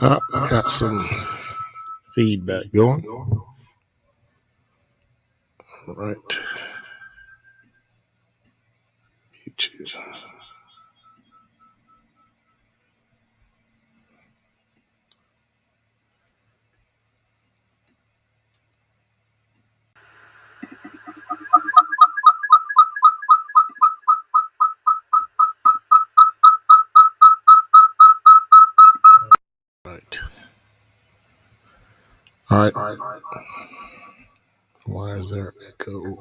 Got some feedback going. Right. YouTube. Right. All right. Why is there echo?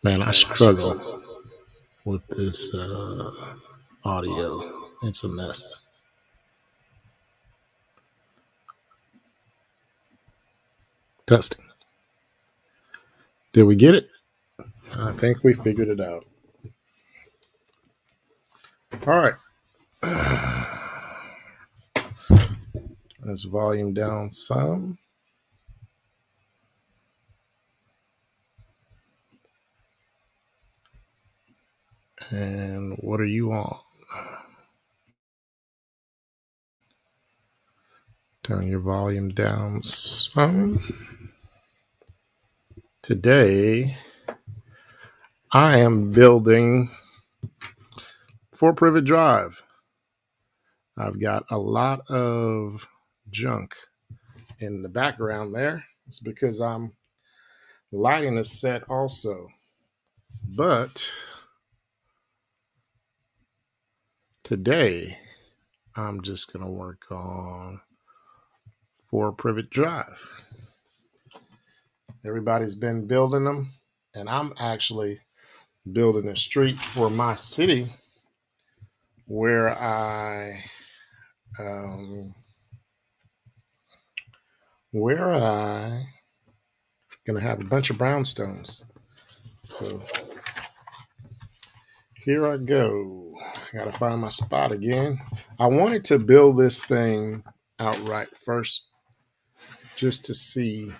Man, I struggle with this audio. It's a mess. Testing. Did we get it? I think we figured it out. All right. Let's volume down some. And what are you on? Turn your volume down some. Today, I am building for Privet Drive. I've got a lot of junk in the background there. It's because I'm lighting a set also. But today, I'm just going to work on for Privet Drive. Everybody's been building them, and I'm actually building a street for my city where I gonna have a bunch of brownstones. So here I go. I gotta find my spot again. I wanted to build this thing outright first, just to see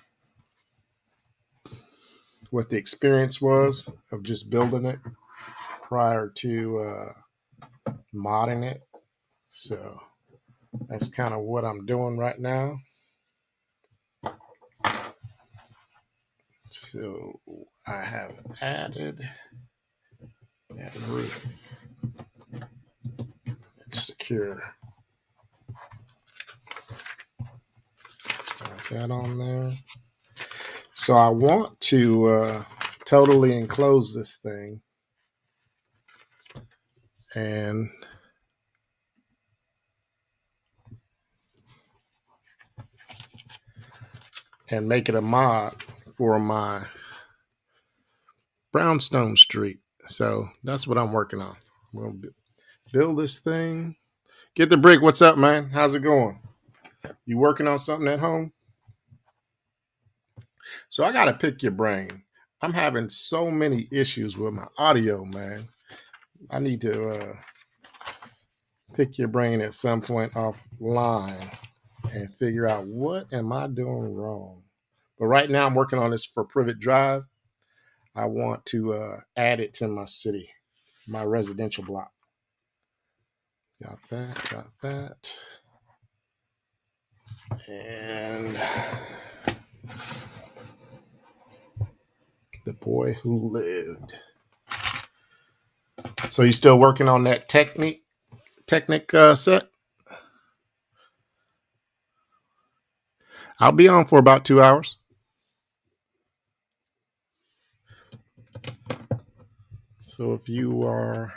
what the experience was of just building it prior to modding it. So that's kind of what I'm doing right now. So I have added roof. It's secure. Got that on there. So I want to totally enclose this thing and make it a mod for my brownstone street. So that's what I'm working on. I'm going to build this thing. Get the brick. What's up, man? How's it going? You working on something at home? So I got to pick your brain. I'm having so many issues with my audio, man. I need to pick your brain at some point offline and figure out what am I doing wrong. But right now I'm working on this for Privet Drive. I want to add it to my city, my residential block. Got that. And the boy who lived. So you still working on that Technic set? I'll be on for about 2 hours. So if you are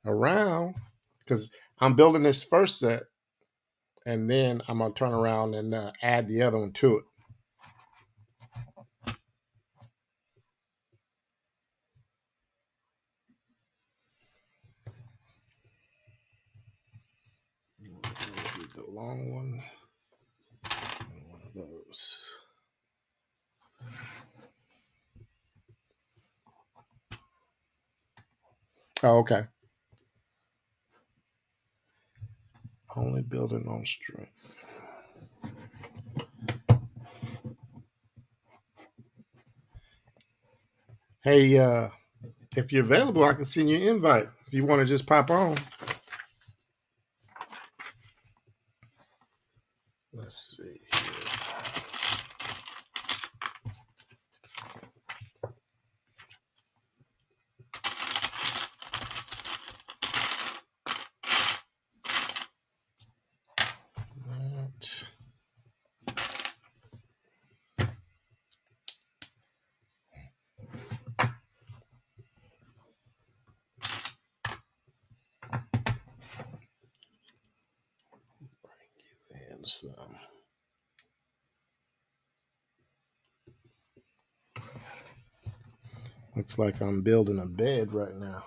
around, because I'm building this first set, and then I'm going to turn around and add the other one to it. The long one. And one of those. Oh, okay. Only building on string. Hey, if you're available, I can send you an invite if you want to just pop on. Let's see here. That. And some. Looks like I'm building a bed right now.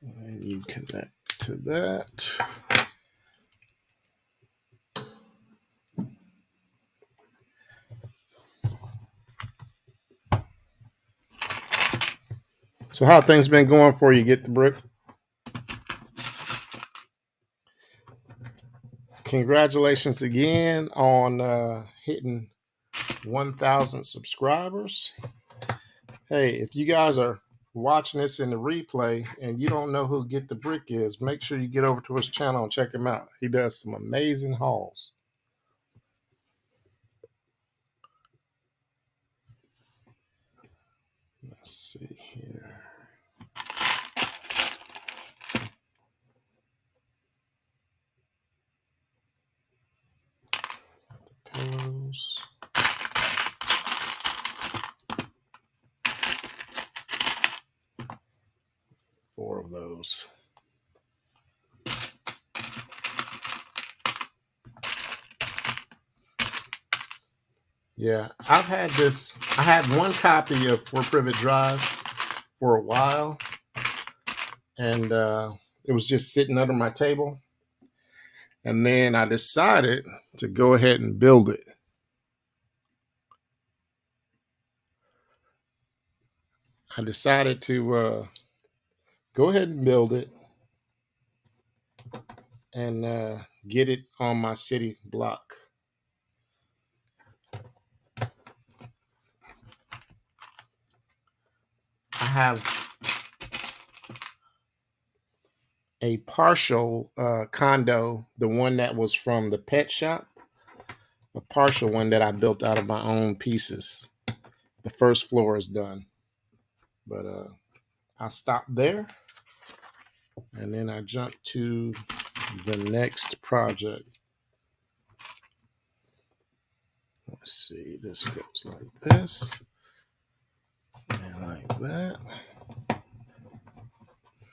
And you connect to that. So how things been going for you? Get the brick? Congratulations again on hitting 1,000 subscribers. Hey, if you guys are watching this in the replay and you don't know who Get the Brick is, make sure you get over to his channel and check him out. He does some amazing hauls. Let's see here. The pillows. Four of those. Yeah, I've had this. I had one copy of For Privet Drive for a while, and it was just sitting under my table. And then I decided to go ahead and build it. I decided to go ahead and build it and get it on my city block. I have a partial condo, the one that was from the pet shop, a partial one that I built out of my own pieces. The first floor is done, but I'll stop there and then I jump to the next project. Let's see, this goes like this and like that.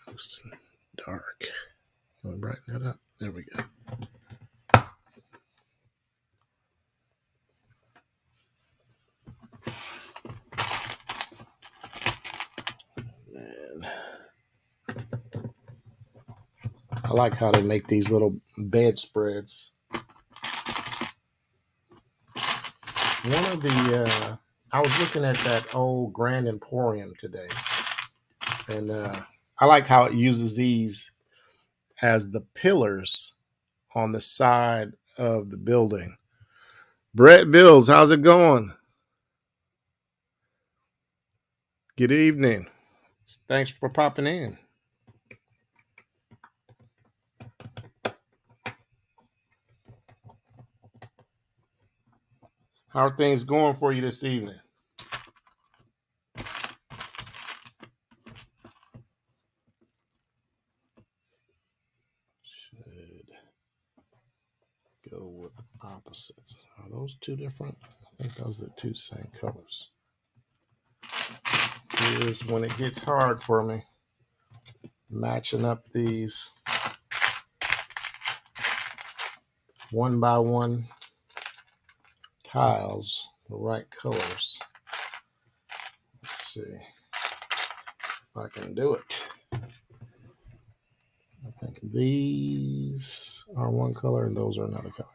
Looks dark. I'll brighten that up. There we go. And I like how they make these little bedspreads. One of the, I was looking at that old Grand Emporium today, and I like how it uses these as the pillars on the side of the building. Brett Bills, how's it going? Good evening. Thanks for popping in. How are things going for you this evening? Should go with opposites. Are those two different? I think those are the two same colors. Here's when it gets hard for me, matching up these one by one tiles, the right colors. Let's see if I can do it. I think these are one color and those are another color.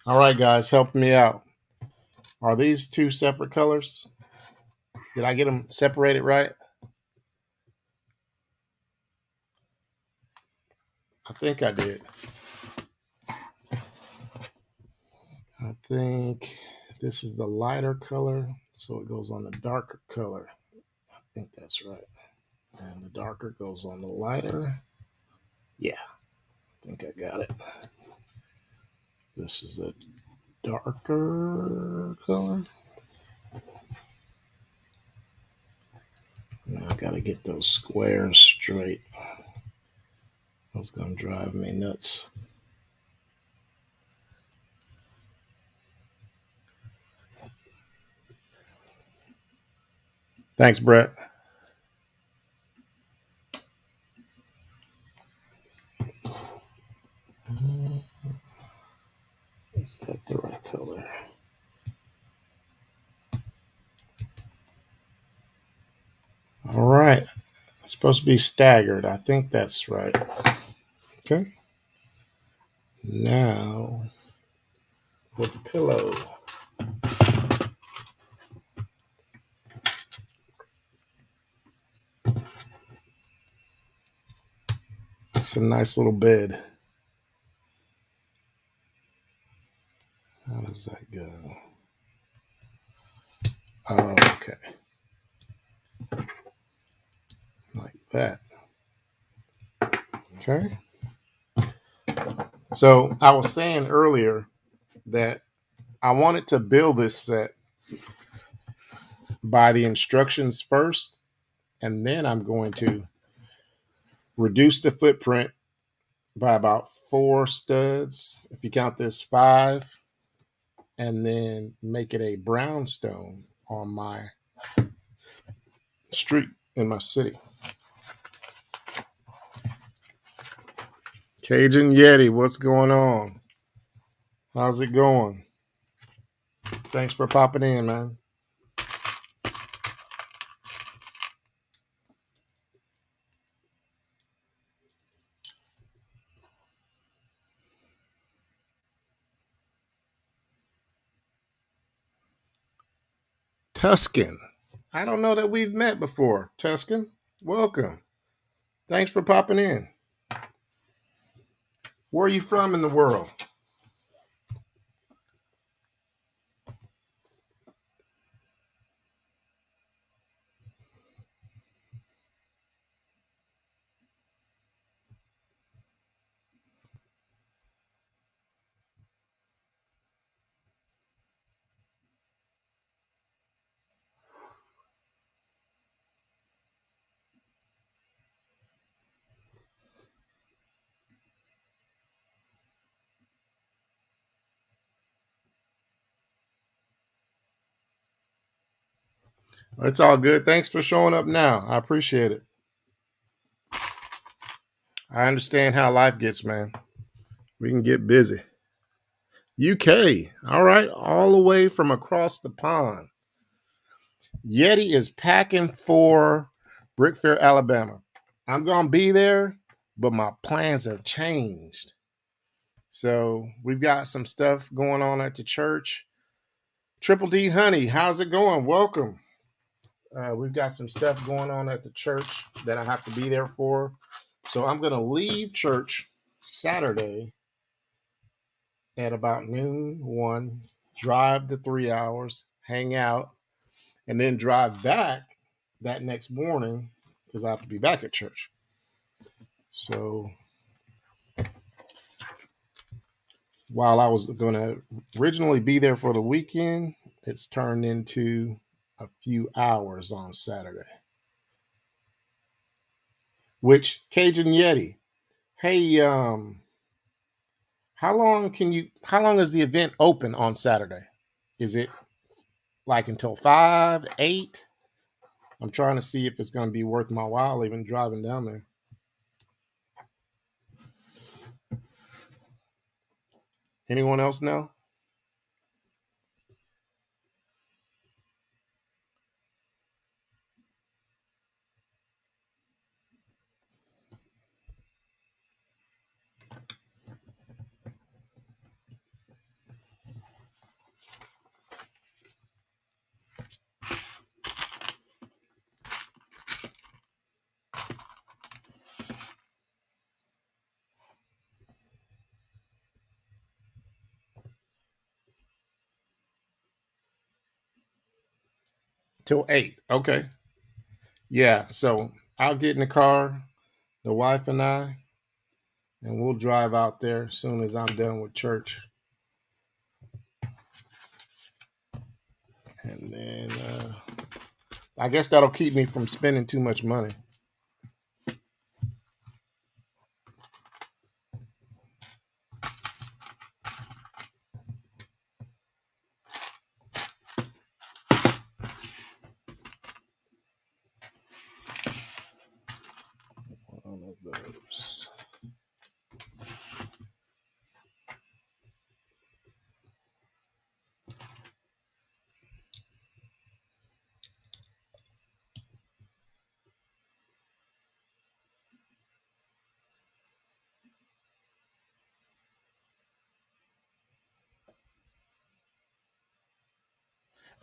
All right, guys, help me out. Are these two separate colors? Did I get them separated right? I think I did. I think this is the lighter color, so it goes on the darker color. I think that's right. And the darker goes on the lighter. Yeah, I think I got it. This is a darker color. Now I gotta get those squares straight. That's gonna drive me nuts. Thanks, Brett. Is that the right color? All right. It's supposed to be staggered. I think that's right. Okay. Now for the pillow. It's a nice little bed. How does that go? Oh, okay. Like that. Okay. So I was saying earlier that I wanted to build this set by the instructions first, and then I'm going to reduce the footprint by about 4 studs. If you count this, 5, and then make it a brownstone on my street in my city. Cajun Yeti, what's going on? How's it going? Thanks for popping in, man. Tuscan. I don't know that we've met before. Tuscan, welcome. Thanks for popping in. Where are you from in the world? It's all good. Thanks for showing up now. I appreciate it. I understand how life gets, man. We can get busy. UK. All right. All the way from across the pond. Yeti is packing for Brick Fair, Alabama. I'm going to be there, but my plans have changed. So we've got some stuff going on at the church. Triple D Honey, how's it going? Welcome. We've got some stuff going on at the church that I have to be there for. So I'm going to leave church Saturday at about noon, 1, drive the 3 hours, hang out, and then drive back that next morning because I have to be back at church. So while I was going to originally be there for the weekend, it's turned into a few hours on Saturday. Which Cajun Yeti, hey, how long is the event open on Saturday? Is it like until 5, 8? I'm trying to see if it's going to be worth my while even driving down there. Anyone else know? Till 8. Okay. Yeah. So I'll get in the car, the wife and I, and we'll drive out there as soon as I'm done with church. And then I guess that'll keep me from spending too much money. One of those.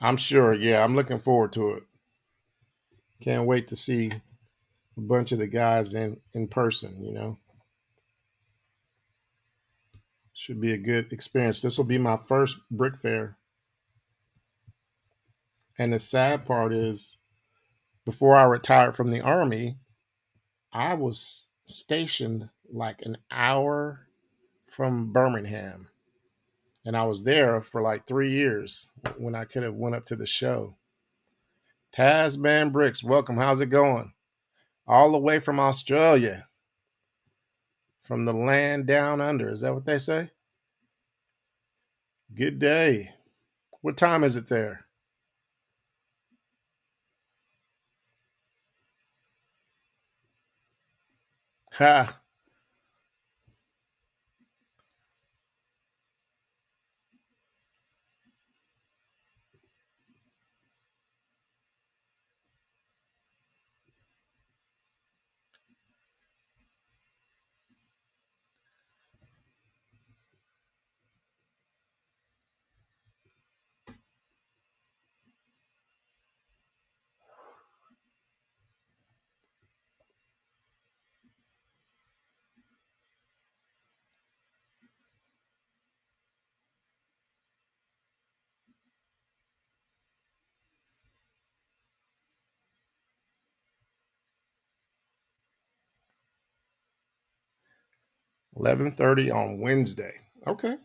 I'm sure. Yeah, I'm looking forward to it. Can't wait to see a bunch of the guys in person. Should be a good experience. This will be my first brick fair. And the sad part is, before I retired from the Army, I was stationed like an hour from Birmingham. And I was there for like 3 years when I could have went up to the show. Tasman Bricks, welcome. How's it going? All the way from Australia, from the land down under. Is that what they say? Good day. What time is it there? Ha. 11:30 on Wednesday. Okay.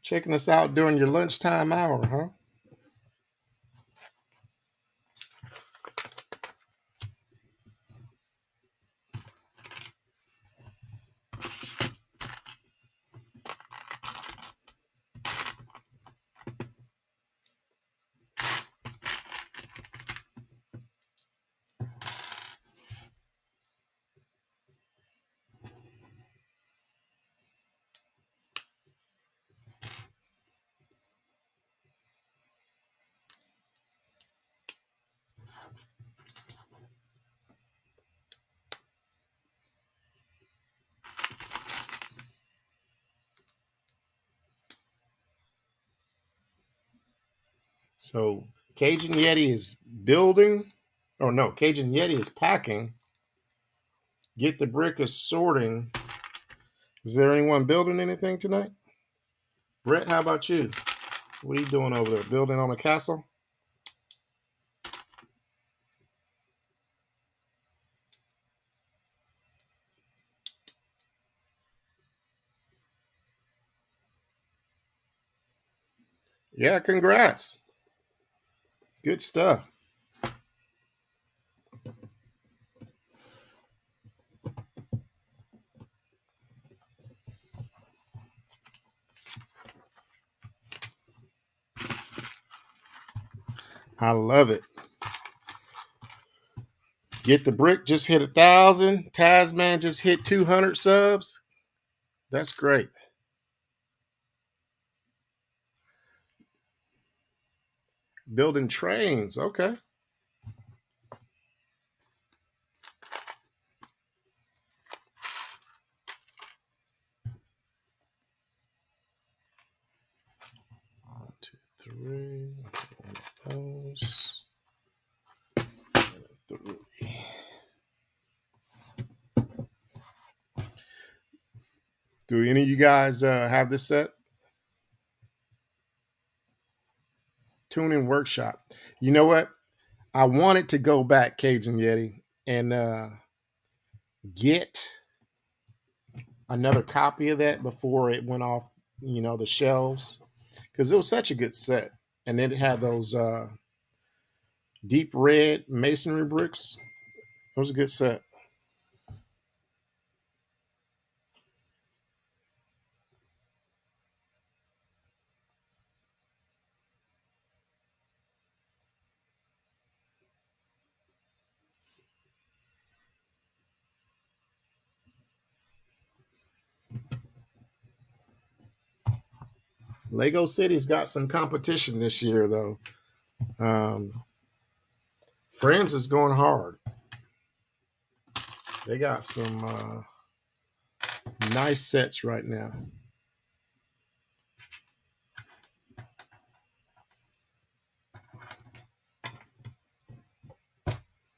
Checking us out during your lunchtime hour, huh? So Cajun Yeti is building, or no, Cajun Yeti is packing. Get the Brick is sorting. Is there anyone building anything tonight? Brett, how about you? What are you doing over there? Building on a castle? Yeah, congrats. Good stuff. I love it. Get the Brick just hit 1,000. Tasman just hit 200 subs. That's great. Building trains. Okay. One, two, three. One of those. Three. Do any of you guys have this set? tuning workshop. You know what? I wanted to go back, Cajun Yeti, and get another copy of that before it went off, the shelves, because it was such a good set. And then it had those deep red masonry bricks. It was a good set. Lego City's got some competition this year, though. Um, Friends is going hard. They got some nice sets right now.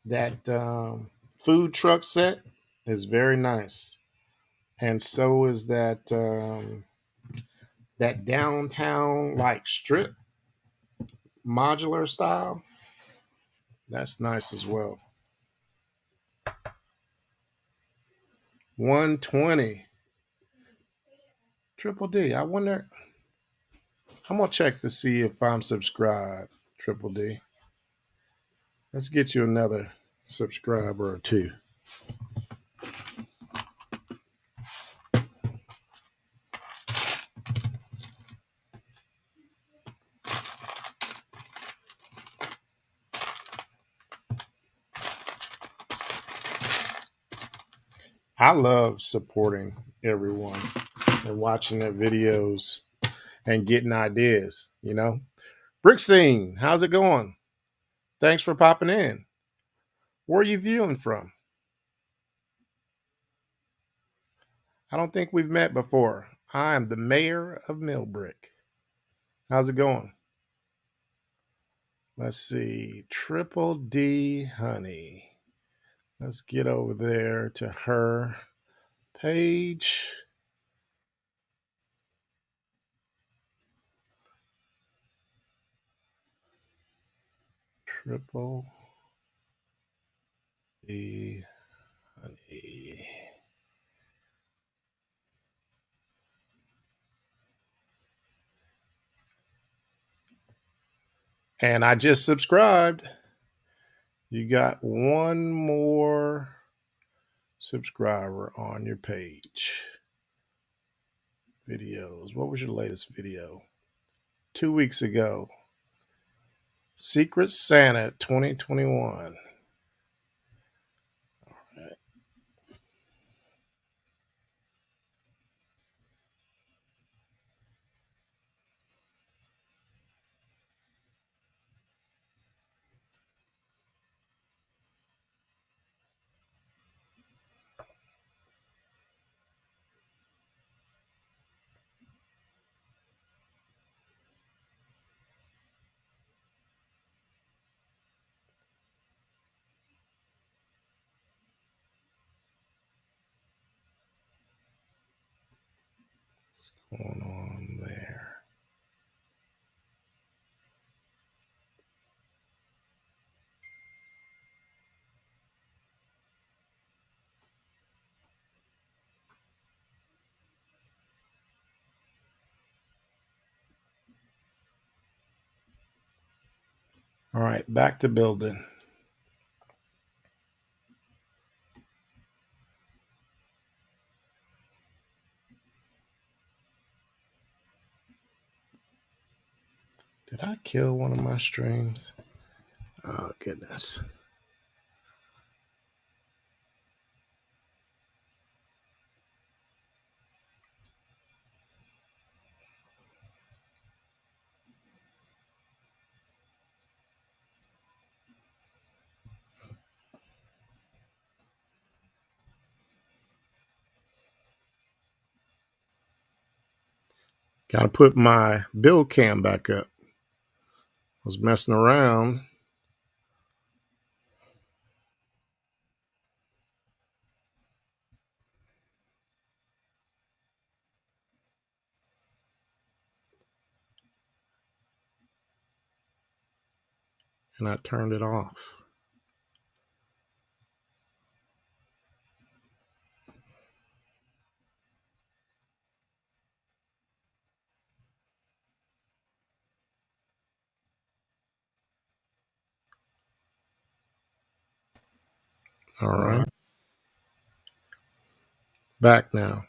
That food truck set is very nice, and so is that downtown like strip modular style. That's nice as well. 120 Triple D. I wonder. I'm gonna check to see if I'm subscribed. Triple D. Let's get you another subscriber or two. I love supporting everyone and watching their videos and getting ideas. Brickstein, how's it going? Thanks for popping in. Where are you viewing from? I don't think we've met before. I'm the mayor of Millbrick. How's it going? Let's see. Triple D Honey. Let's get over there to her page. Triple D Honey. And I just subscribed. You got one more subscriber on your page. Videos. What was your latest video? 2 weeks ago. Secret Santa 2021. What's going on there? All right, back to building. Did I kill one of my streams? Oh, goodness. Got to put my build cam back up. I was messing around. and I turned it off. All right. Back now.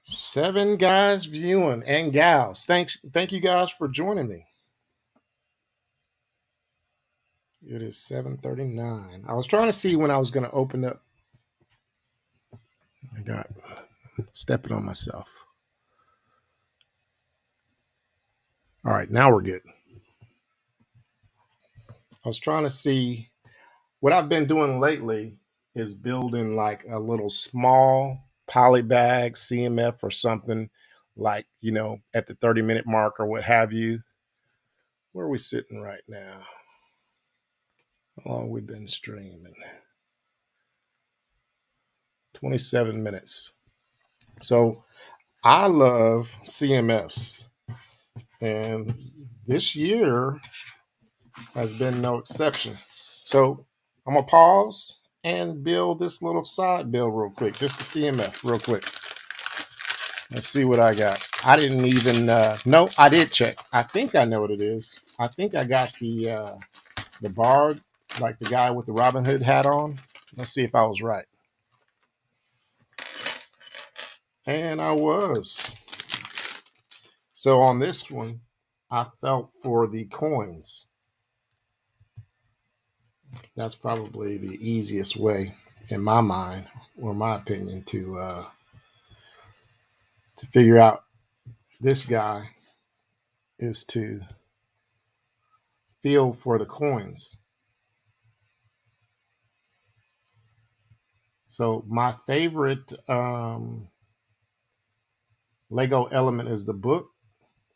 7 guys viewing and gals. Thank you guys for joining me. It is 7:39. I was trying to see when I was going to open up. I got stepping on myself. All right, now we're good. I was trying to see what I've been doing lately is building like a little small poly bag CMF or something like, at the 30-minute mark or what have you. Where are we sitting right now? How long we've been streaming? 27 minutes. So I love CMFs, and this year has been no exception. So I'm gonna pause and build this little side build real quick, just the CMF real quick. Let's see what I got. I didn't even no, I did check. I think I know what it is. I think I got the bard, like the guy with the Robin Hood hat on. Let's see if I was right. And I was. So on this one, I felt for the coins. That's probably the easiest way, in my mind, or my opinion, to figure out this guy is to feel for the coins. So my favorite Lego element is the book,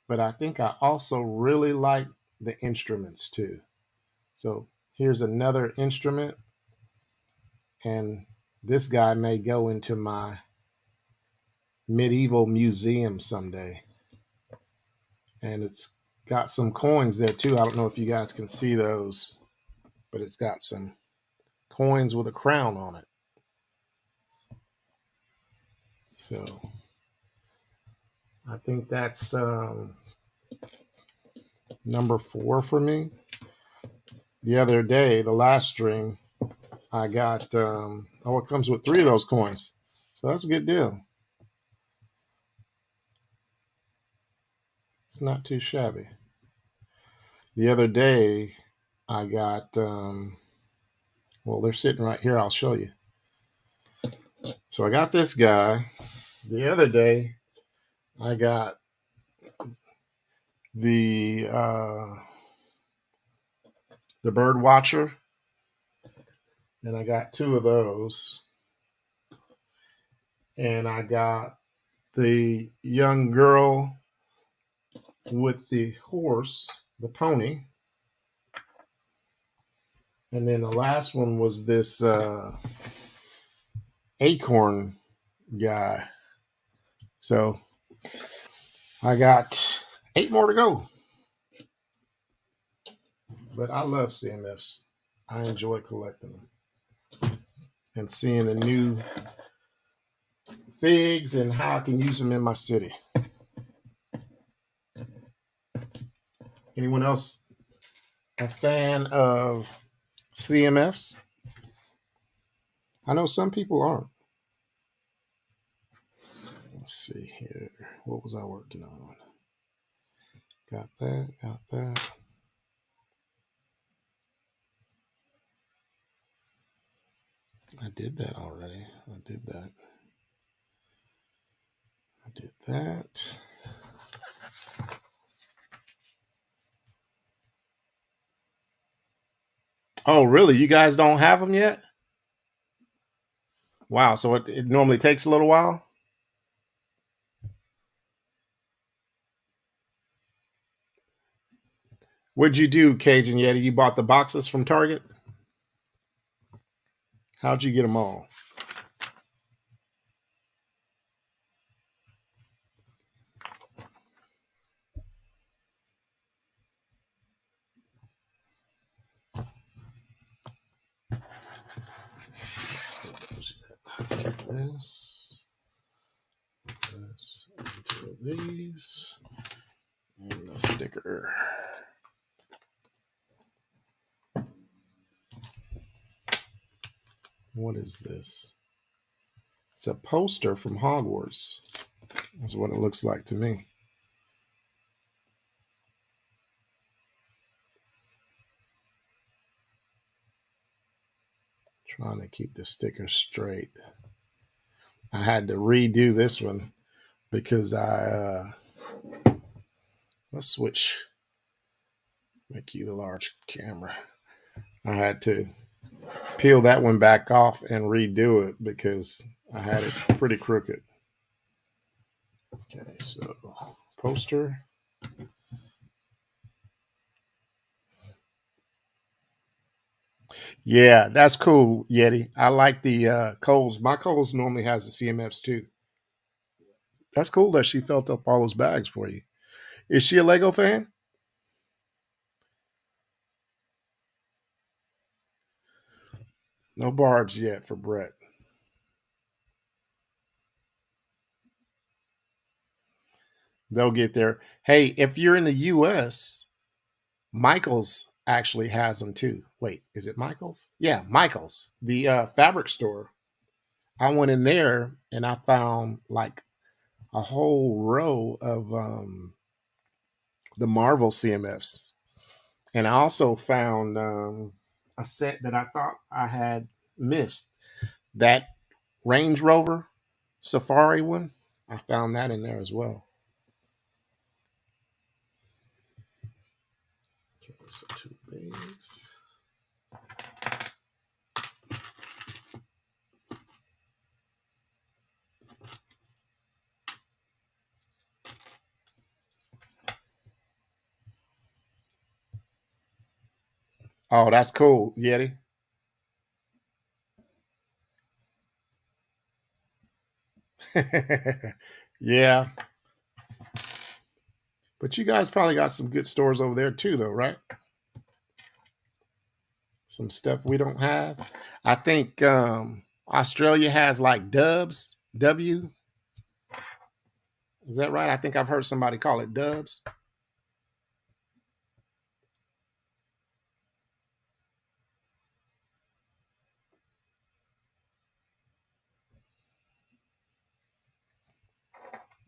but I think I also really like the instruments too. So here's another instrument, and this guy may go into my medieval museum someday. And it's got some coins there too. I don't know if you guys can see those, but it's got some coins with a crown on it. So I think that's number 4 for me. The other day, the last stream, I got, it comes with 3 of those coins. So that's a good deal. It's not too shabby. The other day, I got, they're sitting right here. I'll show you. So I got this guy. The other day, I got the bird watcher, and I got 2 of those. And I got the young girl with the horse, the pony. And then the last one was this acorn guy. So I got 8 more to go. But I love CMFs. I enjoy collecting them and seeing the new figs and how I can use them in my city. Anyone else a fan of CMFs? I know some people aren't. Let's see here. What was I working on? Got that, got that. I did that already. I did that. Oh, really? You guys don't have them yet? Wow. So it normally takes a little while? What'd you do, Cajun Yeti? You bought the boxes from Target? How'd you get them all? this into these, and a sticker. What is this? It's a poster from Hogwarts. That's what it looks like to me. Trying to keep the sticker straight. I had to redo this one because let's switch, make you the large camera. I had to peel that one back off and redo it because I had it pretty crooked. Okay, so poster. Yeah, that's cool, Yeti. I like the Coles. My Coles normally has the CMFs too. That's cool that she felt up all those bags for you. Is she a Lego fan? No barbs yet for Brett. They'll get there. Hey, if you're in the US, Michael's actually has them too. Wait, is it Michael's? Yeah, Michael's, the fabric store. I went in there and I found like a whole row of the Marvel CMFs. And I also found a set that I thought I had missed. That Range Rover Safari one. I found that in there as well. Okay, so two things. Oh, that's cool, Yeti. Yeah, but you guys probably got some good stores over there too, though, right? Some stuff we don't have. I think Australia has like Dubs. W. Is that right? I think I've heard somebody call it Dubs.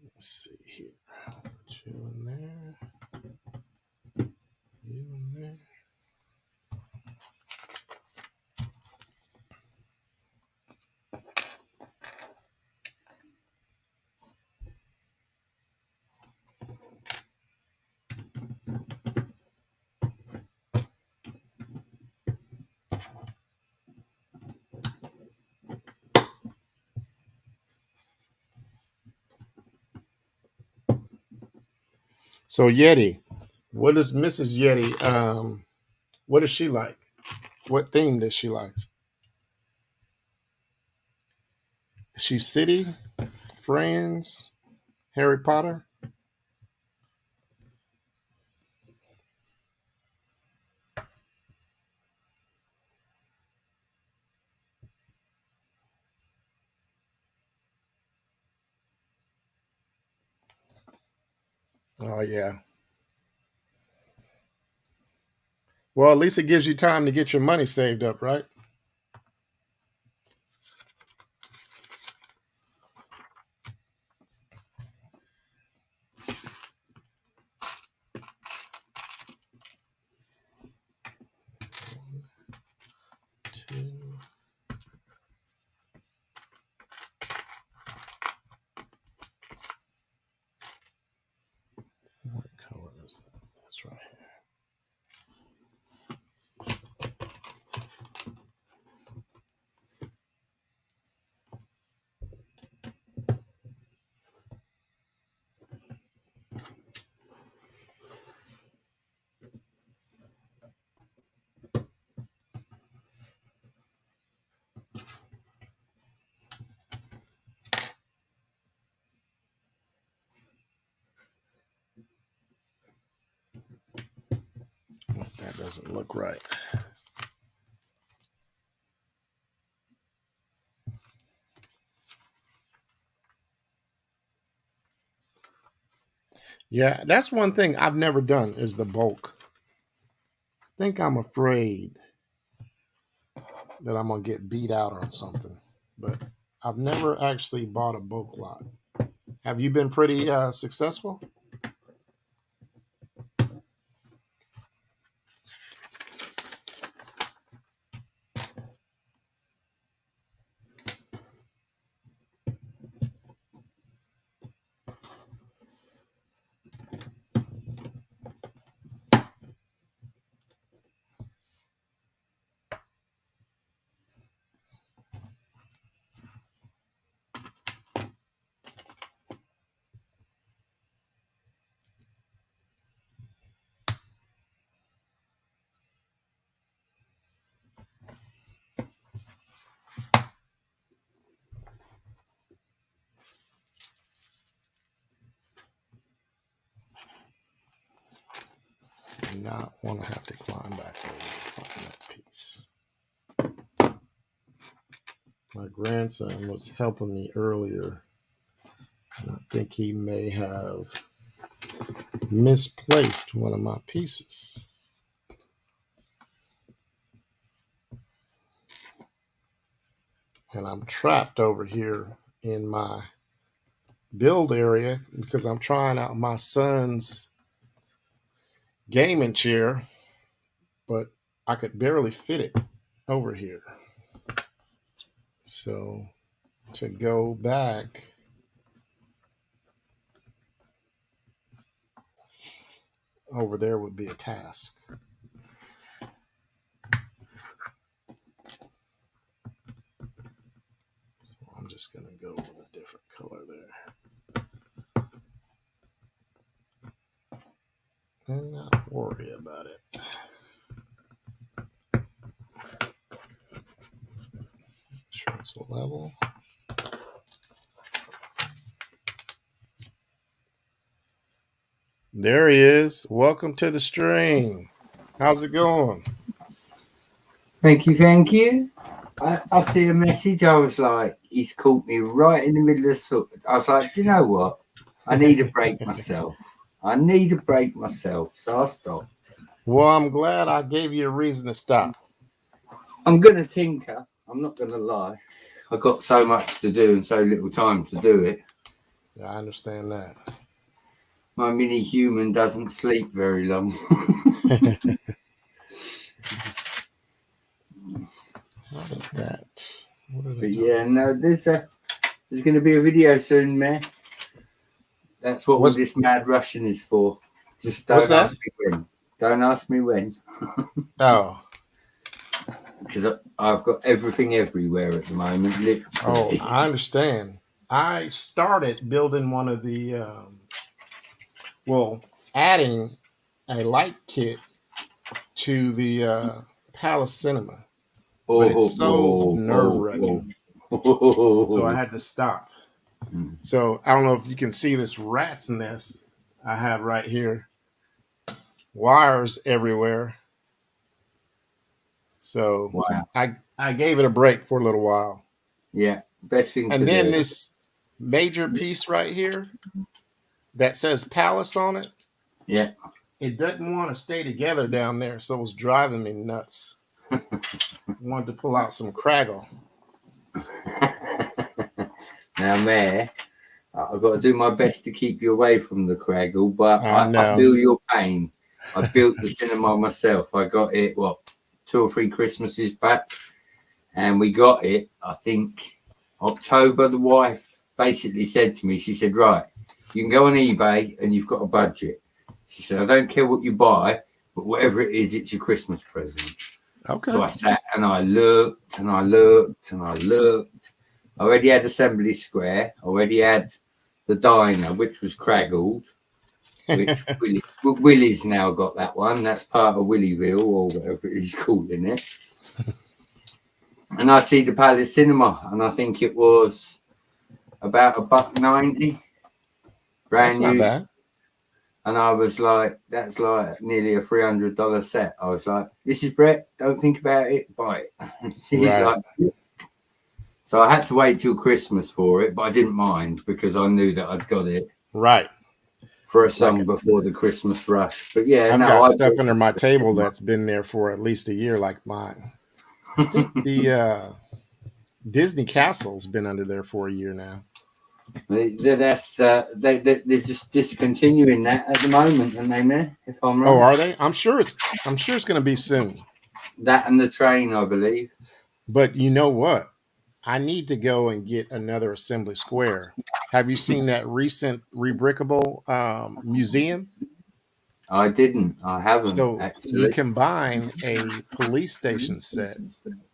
Let's see here. Put you in there. You in there. So Yeti, what is Mrs. Yeti? What does she like? What theme does she like? Is she City, Friends, Harry Potter? Oh yeah. Well, at least it gives you time to get your money saved up, right? Two. What color is that? That's right. That doesn't look right. Yeah, that's one thing I've never done is the bulk. I think I'm afraid that I'm gonna get beat out on something, but I've never actually bought a bulk lot. Have you been pretty successful? Do not want to have to climb back over to find that piece. My grandson was helping me earlier, and I think he may have misplaced one of my pieces. And I'm trapped over here in my build area because I'm trying out my son's gaming chair, but I could barely fit it over here. So to go back, over there would be a task. So I'm just going to go with a different color there and not worry about it. Make sure it's level. There he is. Welcome to the stream. How's it going? Thank you, thank you. I see a message. I was like, he's caught me right in the middle of the. I was like, do you know what? I need a break myself. I need a break myself. So I stopped. Well, I'm glad I gave you a reason to stop. I'm going to tinker. I'm not going to lie. I've got so much to do and so little time to do it. Yeah, I understand that. My mini human doesn't sleep very long. How about that? But yeah, no, there's going to be a video soon, man. That's what all this mad Russian is for. Just don't ask me when. Don't ask me when. Oh. Because I've got everything everywhere at the moment. Literally. Oh, I understand. I started building one of the, adding a light kit to the Palace Cinema. But it's so nerve-wracking. So I had to stop. So I don't know if you can see this rat's nest I have right here. Wires everywhere. So wow. I gave it a break for a little while. Yeah, best thing. And then this major piece right here that says Palace on it. Yeah. It doesn't want to stay together down there, so it was driving me nuts. I wanted to pull out some Craggle. Now, Mayor, I've got to do my best to keep you away from the Craggle, but I feel your pain. I built the cinema myself. I got it, 2 or 3 Christmases back, and we got it, I think, October. The wife basically said to me, she said, right, you can go on eBay and you've got a budget. She said, I don't care what you buy, but whatever it is, it's your Christmas present. Okay. So I sat and I looked and I looked and I looked. I already had Assembly Square. I already had the diner, which was Craggled, which Willie's now got that one. That's part of Willieville or whatever he's calling it. And I see the Palace Cinema, and I think it was about $1.90. Brand new. Not bad. And I was like, that's like nearly a $300 set. I was like, this is Brett. Don't think about it. Buy it. She's like, so I had to wait till Christmas for it, but I didn't mind because I knew that I'd got it. Right. for a Like song before the Christmas rush. But yeah, I've no, got I stuff under my table that's been there for at least a year. Like I think the Disney Castle's been under there for a year now. that's they're just discontinuing that at the moment, and they may, if I'm Oh, right. are they? I'm sure it's going to be soon. That and the train, I believe. But you know what? I need to go and get another assembly square. Have you seen that recent rebrickable museum? I didn't. I haven't So you actually. combine a police station set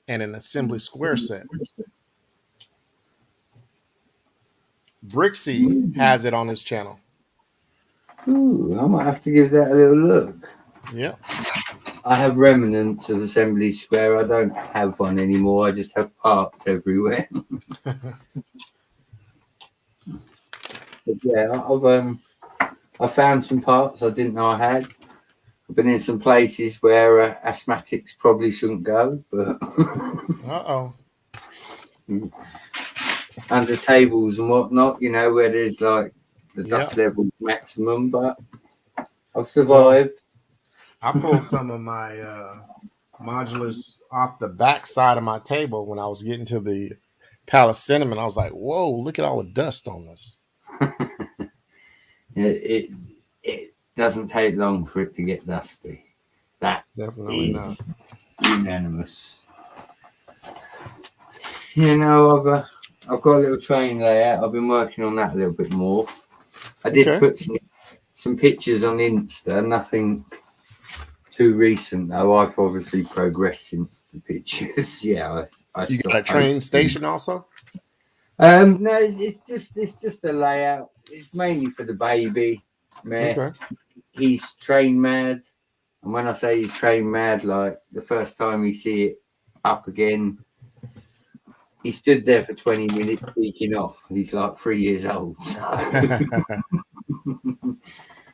and an assembly square set. Brixie has it on his channel. Ooh, I might have to give that a little look. Yeah. I have remnants of Assembly Square. I don't have one anymore. I just have parts everywhere. But yeah, I found some parts I didn't know I had. I've been in some places where asthmatics probably shouldn't go, but Uh-oh. under tables and whatnot, you know, where there's like the Yeah. dust level maximum. But I've Well, survived. I pulled some of my modulars off the back side of my table when I was getting to the Palace Cinnamon. I was like, whoa, look at all the dust on this. It doesn't take long for it to get dusty. That Definitely not. is unanimous. You know, I've got a little train layout. I've been working on that a little bit more. I did Okay. put some pictures on Insta. Nothing too recent though. I've obviously progressed since the pictures. Yeah, I You got a stopped train posting. station also? No, it's just a layout. It's mainly for the baby. Meh. Okay. He's train mad, and when I say he's train mad, like the first time you see it up again, he stood there for 20 minutes tweaking off. He's like 3 years old. So.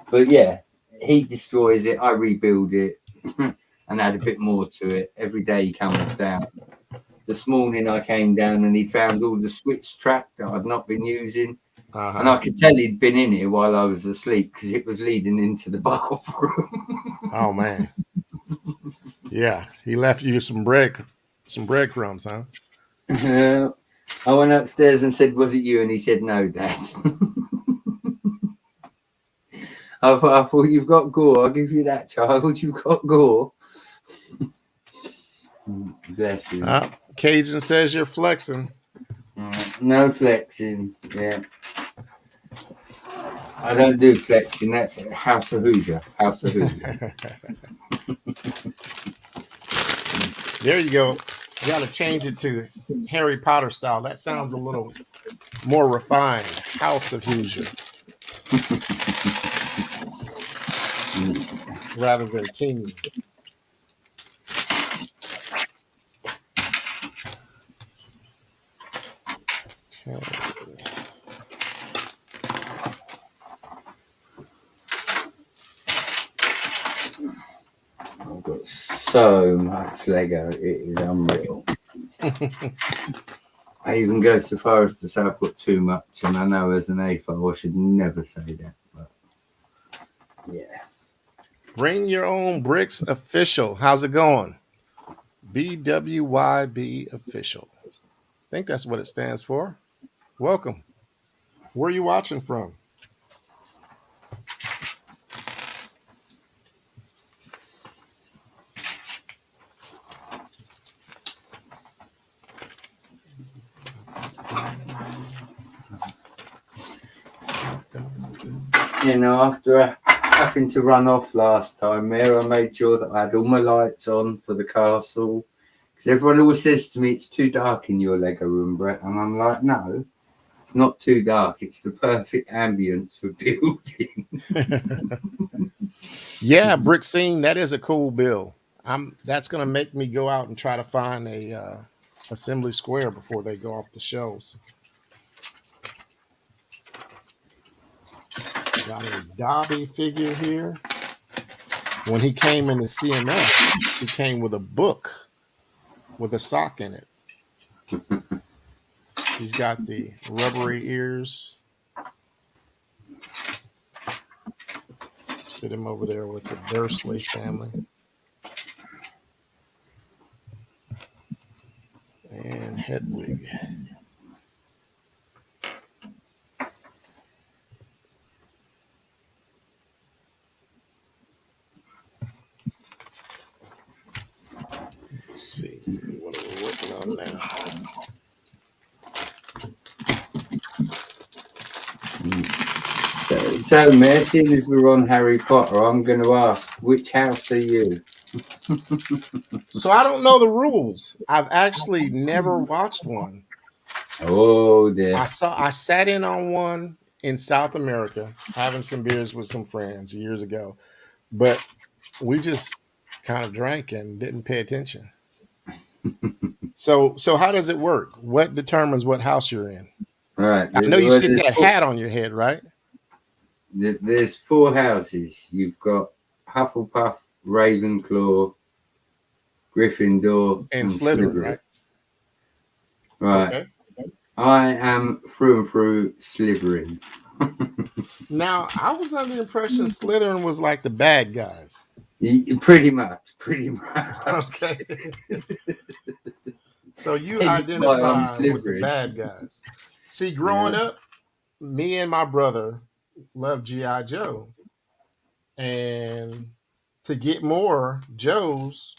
But yeah, he destroys it. I rebuild it and add a bit more to it. Every day he comes down. This morning I came down and he'd found all the switch track that I'd not been using. And Uh-huh. I could tell he'd been in here while I was asleep because it was leading into the bathroom. Oh man. Yeah. He left you some breadcrumbs, huh? I went upstairs and said, "Was it you?" And he said, "No, Dad." I thought, you've got gore. I'll give you that, child. You've got gore. Bless him. Cajun says you're flexing. No flexing. Yeah. I don't do flexing. That's House of Hoosier. House of Hoosier. There you go. You got to change it to Harry Potter style. That sounds a little more refined. House of Hoosier rather than team. Okay. I've got so much Lego. It is unreal. I even go so far as to say I've got too much, and I know as an AFO I should never say that. But yeah. Bring your own bricks official. How's it going? BWYB official. I think that's what it stands for. Welcome. Where are you watching from? You know, after having to run off last time, I made sure that I had all my lights on for the castle. Because everyone always says to me, "It's too dark in your Lego room, Brett." And I'm like, no, it's not too dark. It's the perfect ambience for building. Yeah, brick scene. That is a cool bill. That's gonna make me go out and try to find a assembly square before they go off the shelves. Got a Dobby figure here. When he came into CMS, he came with a book with a sock in it. He's got the rubbery ears. Sit him over there with the Dursley family. And Hedwig. Let's see. What are we working on now? So, Matt, seeing as we're on Harry Potter, I'm going to ask, which house are you? So I don't know the rules. I've actually never watched one. Oh, dear. I sat in on one in South America, having some beers with some friends years ago, but we just kind of drank and didn't pay attention. So how does it work? What determines what house you're in? All right. I know you Well, sit that hat on your head, right? there's 4 houses. You've got Hufflepuff, Ravenclaw, Gryffindor, And Slytherin, right? Right. Okay. I am through and through Slytherin. Now, I was under the impression Slytherin was like the bad guys. Pretty much. Okay. So you Hence why I'm identify with the Slytherin. bad guys. See, growing up, me and my brother loved G.I. Joe. And to get more Joes,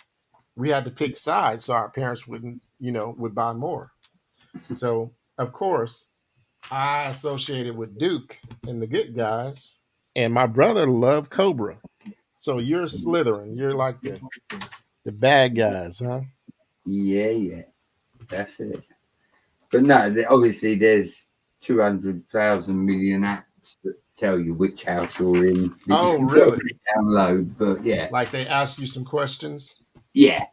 we had to pick sides so our parents would buy more. So, of course, I associated with Duke and the good guys, and my brother loved Cobra. So you're Slytherin. You're like the bad guys, huh? Yeah. That's it. But no, obviously there's 200,000 million apps that tell you which house you're in. Oh, really? Download, but yeah. Like they ask you some questions? Yeah,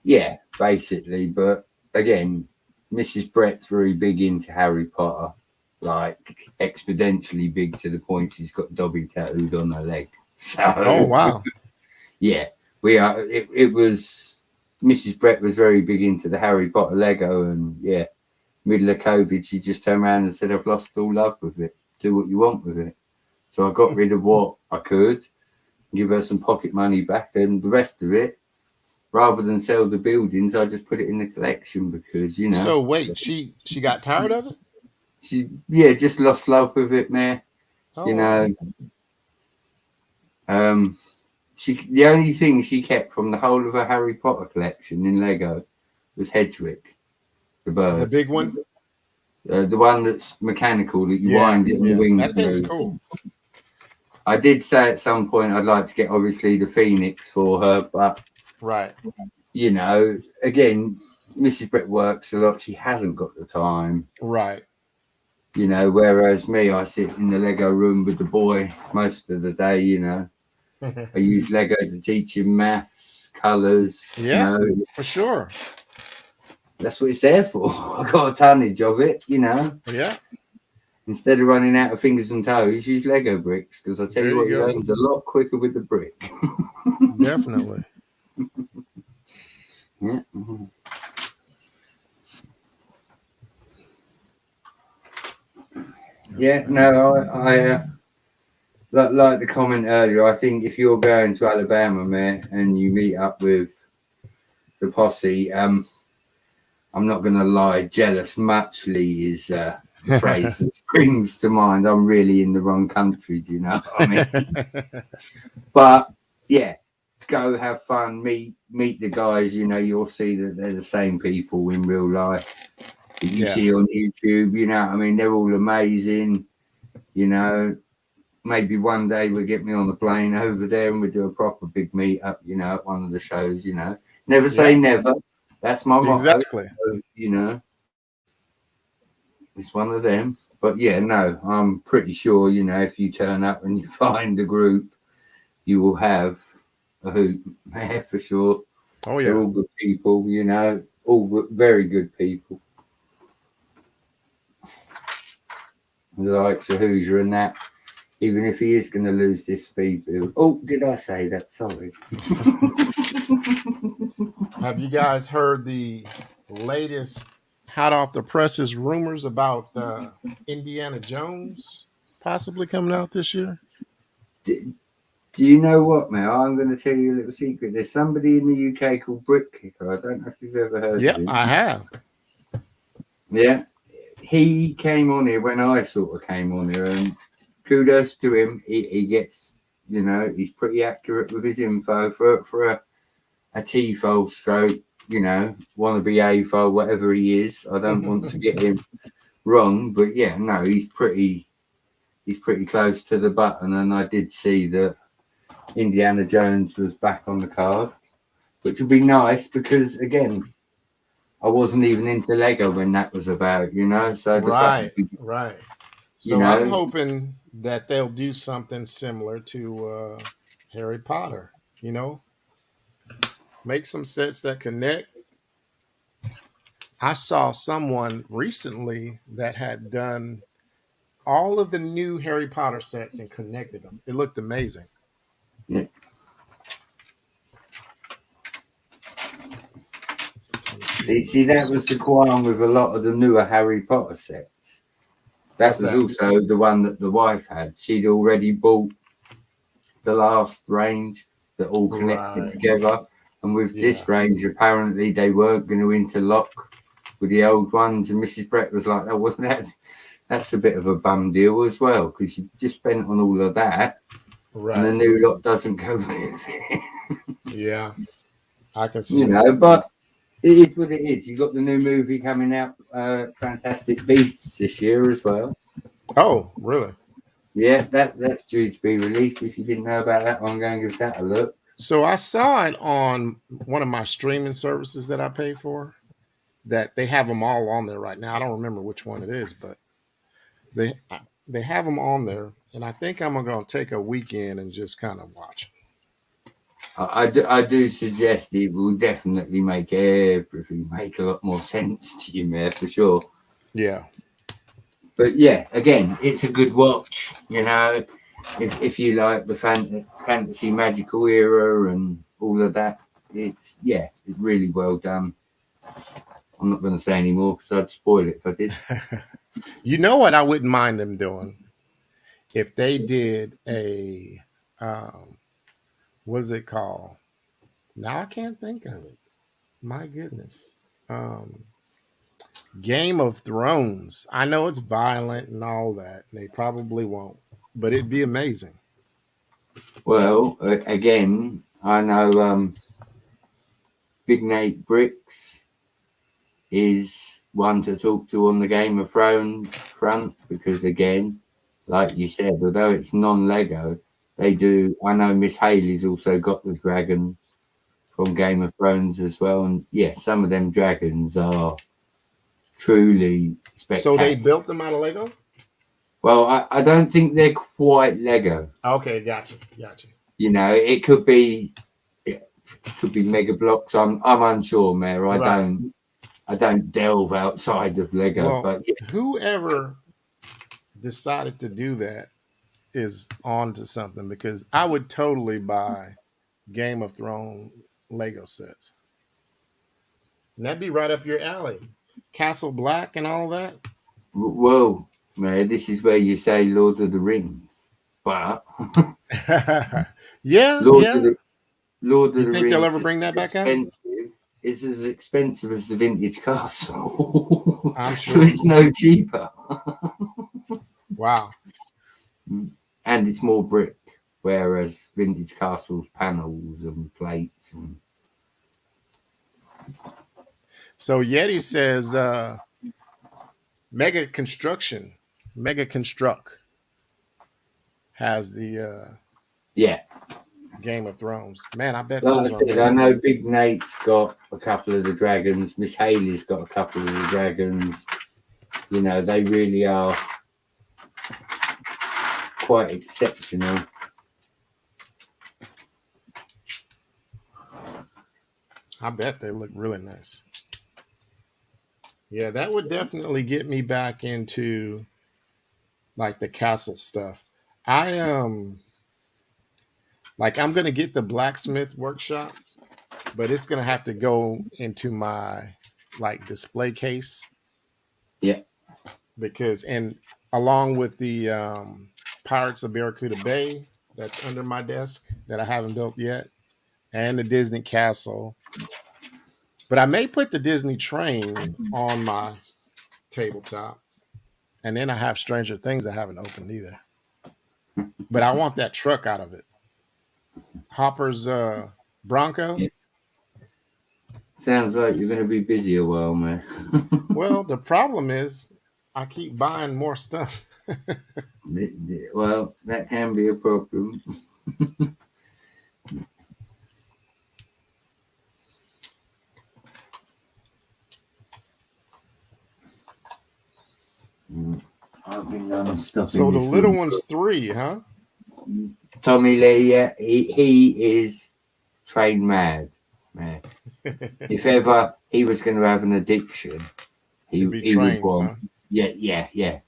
basically. But again, Mrs. Brett's very big into Harry Potter, like exponentially big to the point she's got Dobby tattooed on her leg. So, Oh, wow. yeah, we are. It was Mrs. Brett was very big into the Harry Potter Lego, and yeah, middle of COVID, she just turned around and said, "I've lost all love with it. Do what you want with it." So I got rid of what I could, give her some pocket money back, and the rest of it, rather than sell the buildings, I just put it in the collection because So wait, she got tired of it? she just lost love with it, man. Oh, You wow. know, the only thing she kept from the whole of her Harry Potter collection in Lego was Hedwig, the bird. The big one? The one that's mechanical that you wind it and the wings that thing's move. cool. I did say at some point I'd like to get obviously the Phoenix for her, but Right. Again, Mrs. Brett works a lot. She hasn't got the time. Right. Whereas me, I sit in the Lego room with the boy most of the day, I use Lego to teach him maths, colours. Yeah, for sure. That's what it's there for. I got a tonnage of it, Yeah. Instead of running out of fingers and toes, use Lego bricks because I tell you what, it learns a lot quicker with the brick. Definitely. Yeah. Yeah, no, I like the comment earlier. I think if you're going to Alabama, man, and you meet up with the posse, I'm not going to lie, jealous muchly is the phrase that springs to mind. I'm really in the wrong country, do you know what I mean? But yeah, go have fun, meet the guys. You'll see that they're the same people in real life that you see on YouTube. I mean, they're all amazing. Maybe one day we'll get me on the plane over there and we'll do a proper big meet up, at one of the shows. Never say never. That's my motto. Exactly. So, it's one of them. But yeah, no, I'm pretty sure, if you turn up and you find a group, you will have a hoot there for sure. Oh, yeah. They're all good people, all very good people. The likes of Hoosier and that, even if he is going to lose this speed build. Oh, did I say that? Sorry. Have you guys heard the latest hot off the presses rumors about Indiana Jones possibly coming out this year? Do you know what, Mel? I'm going to tell you a little secret. There's somebody in the UK called Brickkicker. I don't know if you've ever heard of Yep, him. I have. Yeah, he came on here when I sort of came on here, and kudos to him. He gets, he's pretty accurate with his info for a T-fold stroke, want to be A-fold, whatever he is. I don't want to get him wrong, but yeah, no, he's pretty close to the button, and I did see that Indiana Jones was back on the cards, which would be nice because again, I wasn't even into Lego when that was about, So the fact, Right, right. you So I'm know, hoping that they'll do something similar to Harry Potter. You know, make some sets that connect. I saw someone recently that had done all of the new Harry Potter sets and connected them. It looked amazing. yeah. Let me see See, that was the qualm with a lot of the newer Harry Potter sets. That What's was that? also the one that the wife had. She'd already bought the last range that all connected Right. together. And with Yeah. this range, apparently they weren't going to interlock with the old ones. And Mrs. Brett was like, "Oh, well, that's a bit of a bum deal as well, because you just spent on all of that, and the Right. new lot doesn't go with it." Yeah. I can see that. But it is what it is. You got the new movie coming out, Fantastic Beasts, this year as well. Oh, really? Yeah, that's due to be released. If you didn't know about that one, go and give that a look. So I saw it on one of my streaming services that I pay for. That they have them all on there right now. I don't remember which one it is, but they they have them on there, and I think I'm gonna take a weekend and just kind of watch I do suggest it will definitely make everything make a lot more sense to you, Mayor, for sure. Yeah. But yeah, again, it's a good watch. If you like the fantasy magical era and all of that, it's really well done. I'm not going to say any more because I'd spoil it if I did. You know what I wouldn't mind them doing if they did a um, what is it called? Now I can't think of it. My goodness. Um, Game of Thrones. I know it's violent and all that. And they probably won't, but it'd be amazing. Well, again, I know Big Nate Bricks is one to talk to on the Game of Thrones front because, again, like you said, although it's non-Lego, they do. I know Miss Haley's also got the dragons from Game of Thrones as well, and yes, some of them dragons are truly So they spectacular. built them out of Lego? Well, I don't think they're quite Lego. Okay, gotcha. Gotcha. It could be Mega Blocks. I'm unsure, Mayor. Right. I don't delve outside of Lego, Well, but yeah, whoever decided to do that is on to something because I would totally buy Game of Thrones Lego sets. And that'd be right up your alley. Castle Black and all that. well, Mayor, this is where you say Lord of the Rings, but Yeah, Lord of yeah. the Lord of You the think they'll Rings ever is bring that back out? expensive. It's as expensive as the vintage castle, I'm so sure. it's no cheaper, Wow. and it's more brick. Whereas vintage castles, panels and plates, and So Yeti says Mega Construction, Mega Construct has the yeah. Game of Thrones. Man, I bet Like I those are said, I amazing. know Big Nate's got a couple of the dragons. Miss Haley's got a couple of the dragons. They really are quite exceptional. I bet they look really nice. Yeah, that would definitely get me back into like the castle stuff. I like I'm gonna get the blacksmith workshop, but it's gonna have to go into my like display case Yeah, because and along with the Pirates of Barracuda Bay. that's under my desk that I haven't built yet, and the Disney castle. But I may put the Disney train on my tabletop. And then I have Stranger Things I haven't opened either. But I want that truck out of it. Hopper's Bronco. Yeah. Sounds like you're going to be busy a while, man. Well, the problem is I keep buying more stuff. Well, that can be a problem. I've been stuff So in the this little room. one's 3, huh? Tommy Lee, yeah, he is train mad, man. If ever he was going to have an addiction, It'd be he would trains, want. huh? Yeah.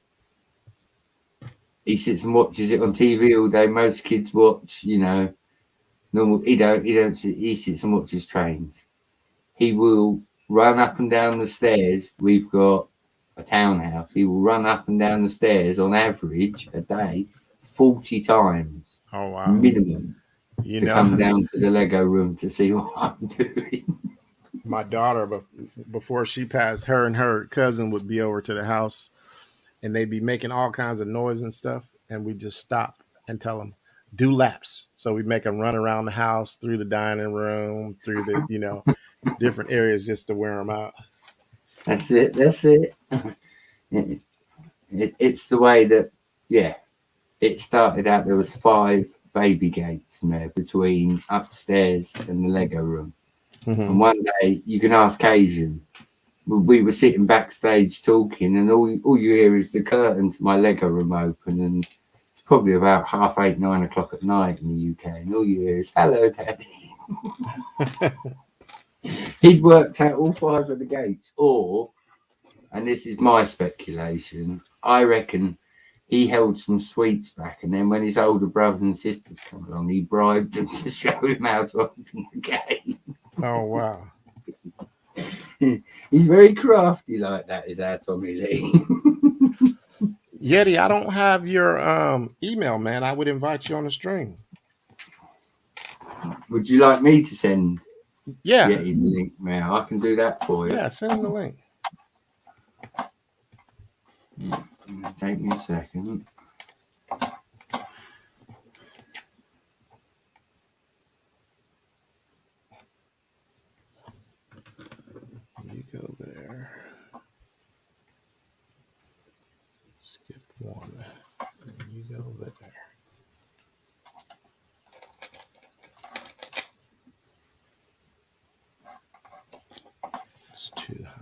He sits and watches it on TV all day. Most kids watch, normal. He don't sit. He sits and watches trains. He will run up and down the stairs. We've got a townhouse. He will run up and down the stairs on average a day 40 times Oh wow. minimum You to come know, down to the Lego room to see what I'm doing. my daughter, before she passed, her and her cousin would be over to the house and they'd be making all kinds of noise and stuff. And we just stop and tell them, do laps. So we make them run around the house, through the dining room, through different areas just to wear them out. That's it. It's the way that, yeah, it started out. There was 5 baby gates in there between upstairs and the Lego room. Mm-hmm. And one day, you can ask Asian, we were sitting backstage talking, and all you hear is the curtain to my Lego room open, and it's probably about 8:30, 9 o'clock at night in the UK, and all you hear is, hello, Daddy. He'd worked out all 5 of the gates, or, and this is my speculation, I reckon he held some sweets back, and then when his older brothers and sisters come along, he bribed them to show him how to open the gate. Oh, wow. He's very crafty like that, is our Tommy Lee. Yeti, I don't have your email, man. I would invite you on the stream. Would you like me to send Yeah. Yeti the link, man? I can do that for you. Yeah, send him the link. Take me a second. You go there. Skip 1. And you go there. It's too high.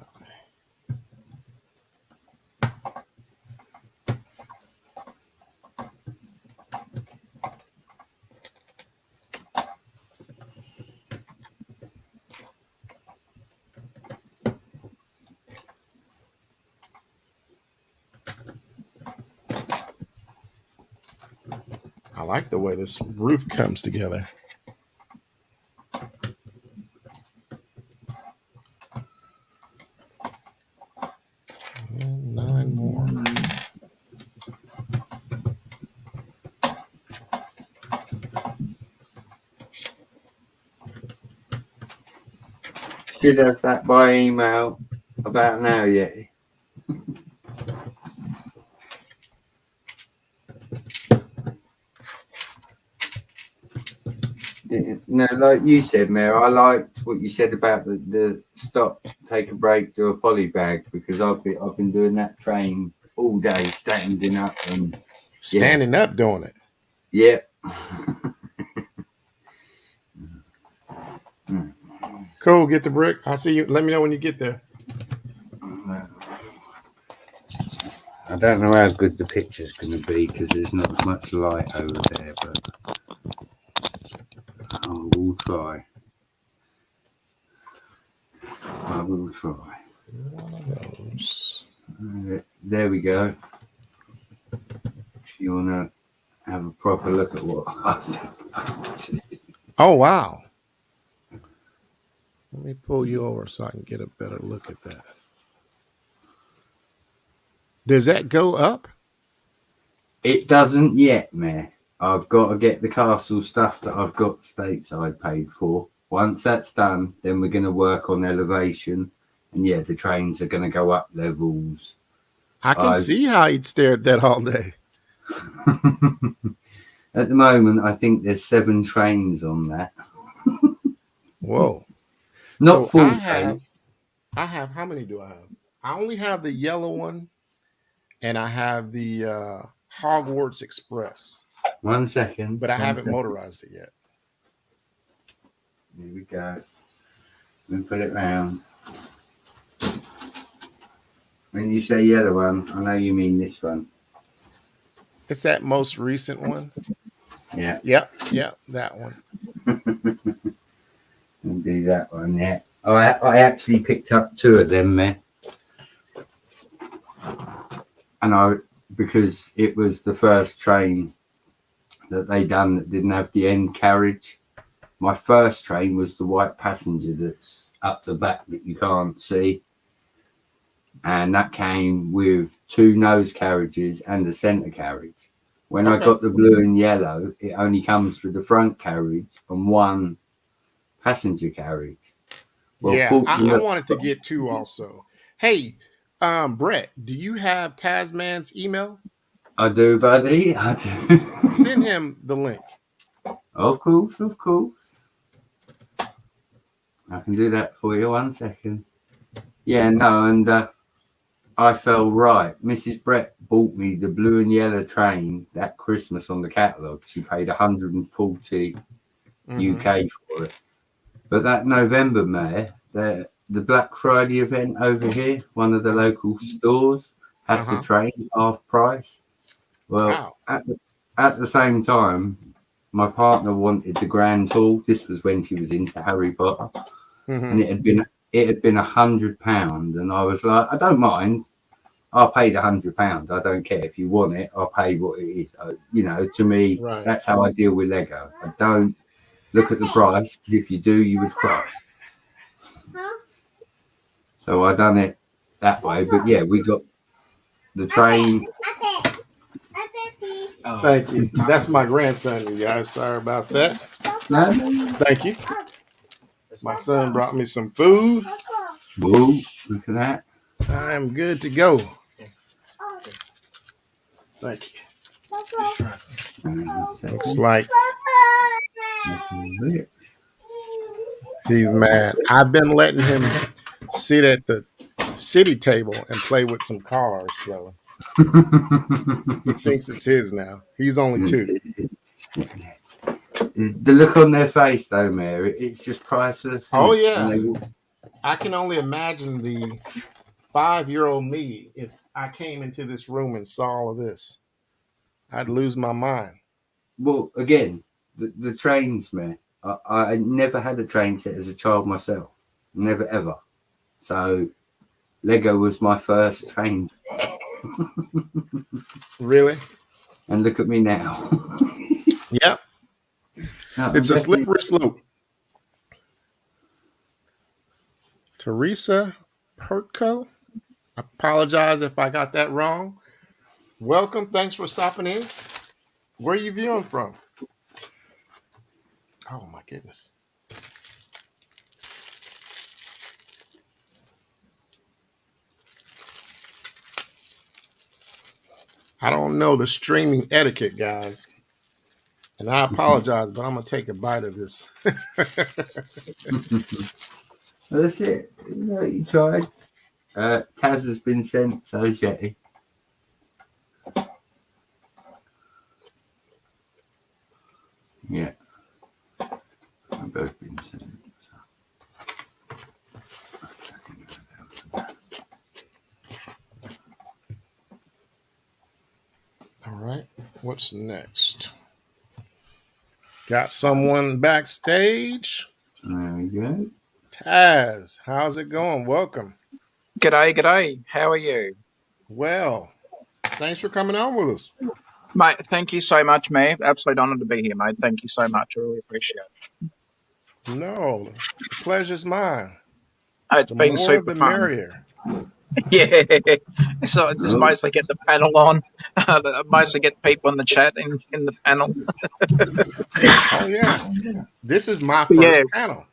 I like the way this roof comes together. And 9 more. Should have that by email about now, Yeti. No, like you said, Mayor, I liked what you said about the stop, take a break, do a poly bag, because I've been doing that train all day, standing up and Standing up doing it. yeah. Cool, get the brick. I'll see you. Let me know when you get there. I don't know how good the picture's going to be because there's not much light over there, but I will try. One of those. There we go. If you want to have a proper look at what I've Oh, wow. Let me pull you over so I can get a better look at that. Does that go up? It doesn't yet, man. I've got to get the castle stuff that I've got stateside paid for. Once that's done, then we're going to work on elevation. And yeah, the trains are going to go up levels. I can see how he'd stare at that all day. At the moment, I think there's 7 trains on that. Whoa. Not So full I have, how many do I have? I only have the yellow one, and I have the Hogwarts Express. 1 second. But I haven't motorized it yet. Here we go. Let me put it round. When you say yellow one, I know you mean this one. It's that most recent one. Yeah. Yep, that one. We'll do that one, yeah. I actually picked up 2 of them, man. And because it was the first train that they done that didn't have the end carriage. My first train was the white passenger that's up the back that you can't see. And that came with 2 nose carriages and a centre carriage. When I got the blue and yellow, it only comes with the front carriage and 1 passenger carriage. Well, yeah, I wanted to get 2 also. Hey, Brett, do you have Tasman's email? I do, buddy. I do. Send him the link. Of course. I can do that for you. 1 second. Yeah, no, and I fell right. Mrs. Brett bought me the blue and yellow train that Christmas on the catalogue. She paid 140 UK for it. But that November, May, the Black Friday event over here, one of the local stores had the train half price. Well, at the same time, my partner wanted the Grand Tour. This was when she was into Harry Potter, and it had been £100, and I was like, I don't mind. I'll pay the £100. I don't care if you want it. I'll pay what it is. To me, that's how I deal with Lego. I don't look at the price, because if you do, you would cry. So I done it that way. But yeah, we got the train. Thank you. That's my grandson, you guys. Sorry about that. Thank you. My son brought me some food. Whoa, look at that. I'm good to go. Thank you. Looks like he's mad. I've been letting him sit at the city table and play with some cars, so he thinks it's his now. He's only 2. The look on their face, though, Mary, it's just priceless. Oh, yeah. I can only imagine the 5-year-old me if I came into this room and saw all of this. I'd lose my mind. Well, again, the trains, man. I never had a train set as a child myself. Never, ever. So Lego was my first train set. Really? And look at me now. Yep. No, it's a slippery slope. Teresa Pertco. I apologize if I got that wrong. Welcome. Thanks for stopping in. Where are you viewing from? Oh, my goodness. I don't know the streaming etiquette, guys. And I apologize, but I'm going to take a bite of this. Well, that's it. You tried. Taz has been sent, so Jetty. Yeah. I've both been sent. All right. What's next? Got someone backstage. There we go. Taz, how's it going? Welcome. G'day. How are you? Well, thanks for coming on with us. Mate, thank you so much, mate. Absolute honour to be here, mate. Thank you so much. I really appreciate it. No, the pleasure's mine. It's been super the fun. merrier. Yeah. So I just Oh, mostly get the panel on. I mostly get people in the chat in the panel. Oh yeah, this is my But yeah, first panel.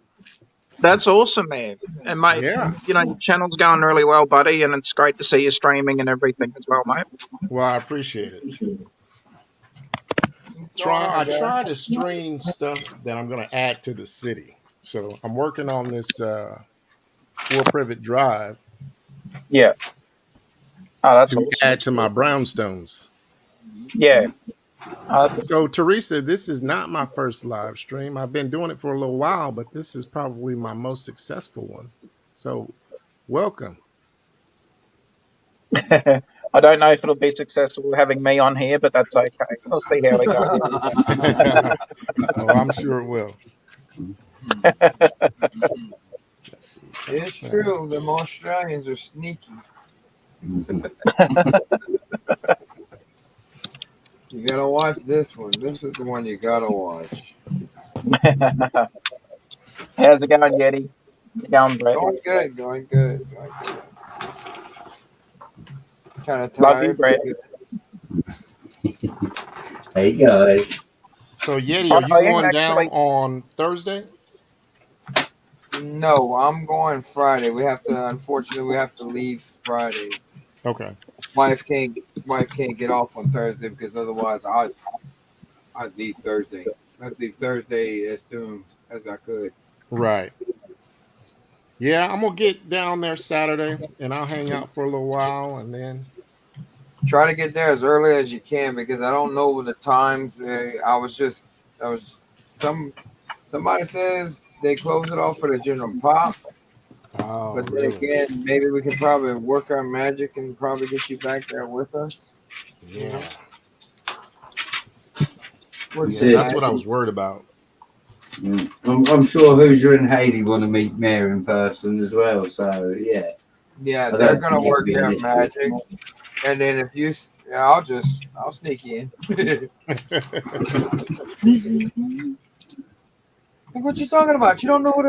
that's awesome, man. And mate, Yeah. your channel's going really well, buddy, and it's great to see you streaming and everything as well, mate. Well, I appreciate it. What's going I on, guys? try to stream stuff that I'm going to add to the city. So I'm working on this 4 privet drive Yeah. Oh, that's to awesome. add to my brownstones. Yeah. So Teresa, this is not my first live stream. I've been doing it for a little while, but this is probably my most successful one. So welcome. I don't know if it'll be successful having me on here, but that's okay. We'll see how we go. Oh, I'm sure it will. It's true. The Australians are sneaky. You gotta watch this one. This is the one you gotta watch. How's it going, Yeti? You going, Brett? Going good. Going good. Going good. Kind of Love you, tired. Brett. hey guys. So Yeti, are you I am going down actually- on Thursday? No, I'm going Friday. Unfortunately, we have to leave Friday. Okay. Wife can't get off on Thursday because otherwise I'd leave Thursday. I'd leave Thursday as soon as I could. Right. Yeah, I'm gonna get down there Saturday and I'll hang out for a little while and then Try to get there as early as you can because I don't know the times. Somebody says they close it off for the general pop. oh, But then really? again, maybe we can probably work our magic and probably get you back there with us. Yeah. Yeah, That's what I was worried about. I'm sure Hoosier and Haley want to meet Mayor in person as well. So yeah. Yeah, I they're don't gonna think work it'd be their an issue. magic, and then if you, I'll sneak in. Like, what you talking about? You don't know who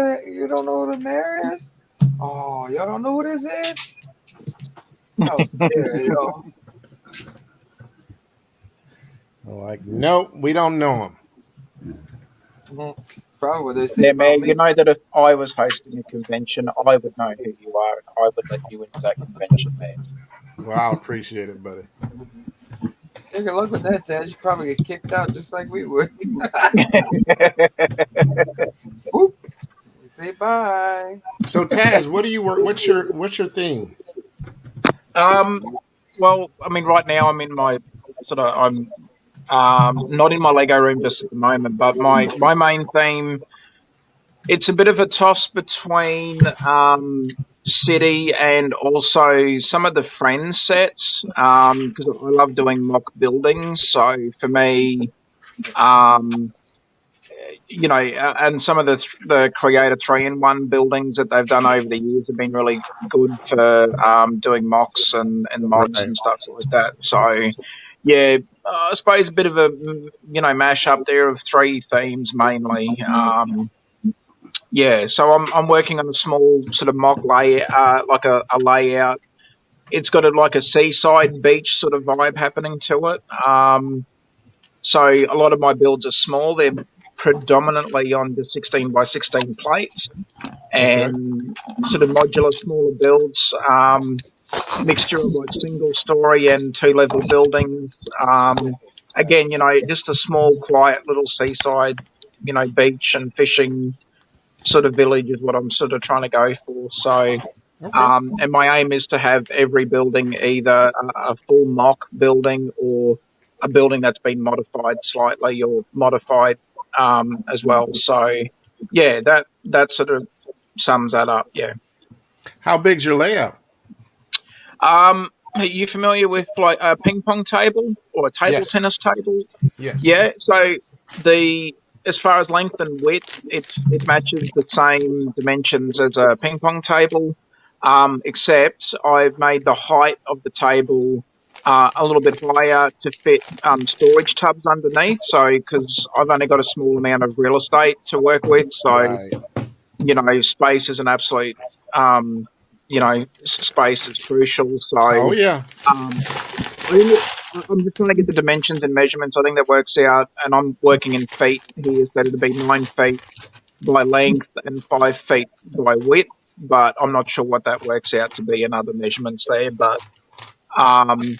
the mayor is? Oh, y'all don't know who this is? Oh, yeah, Like, nope, we don't know him. Probably what they say Yeah, about man, me. you know that if I was hosting a convention, I would know who you are and I would let you into that convention, man. Well, I appreciate it, buddy. Take a look at that, Taz. You probably get kicked out just like we would. Whoop. Say bye. So Taz, what do you work? What's your theme? Well, I mean, right now I'm in my I'm not in my Lego room just at the moment, but my main theme, it's a bit of a toss between city and also some of the Friends sets because I love doing mock buildings. So for me, and some of the Creator 3-in-1 buildings that they've done over the years have been really good for doing mocks and mods Right. and stuff like that. So, yeah, I suppose a bit of a mash up there of 3 themes mainly. Yeah, so I'm working on a small sort of mock layout, like a layout. It's got like a seaside beach sort of vibe happening to it. So a lot of my builds are small. They're predominantly on the 16 by 16 plates and sort of modular smaller builds, mixture of like single story and 2-level buildings. Again, just a small, quiet little seaside, beach and fishing sort of village is what I'm sort of trying to go for. So, and my aim is to have every building either a full mock building or a building that's been modified slightly or modified as well. So, yeah, that sort of sums that up. Yeah. How big's your layout? Are you familiar with like a ping pong table or a table Yes. tennis table? Yes. Yeah. So as far as length and width, it matches the same dimensions as a ping pong table, except I've made the height of the table a little bit higher to fit storage tubs underneath. So because I've only got a small amount of real estate to work with, so Right. space is an absolute space is crucial. So Oh yeah. um, I'm just trying to get the dimensions and measurements. I think that works out, and I'm working in feet here, so it'll be 9 feet by length and 5 feet by width. But I'm not sure what that works out to be in other measurements there. But um,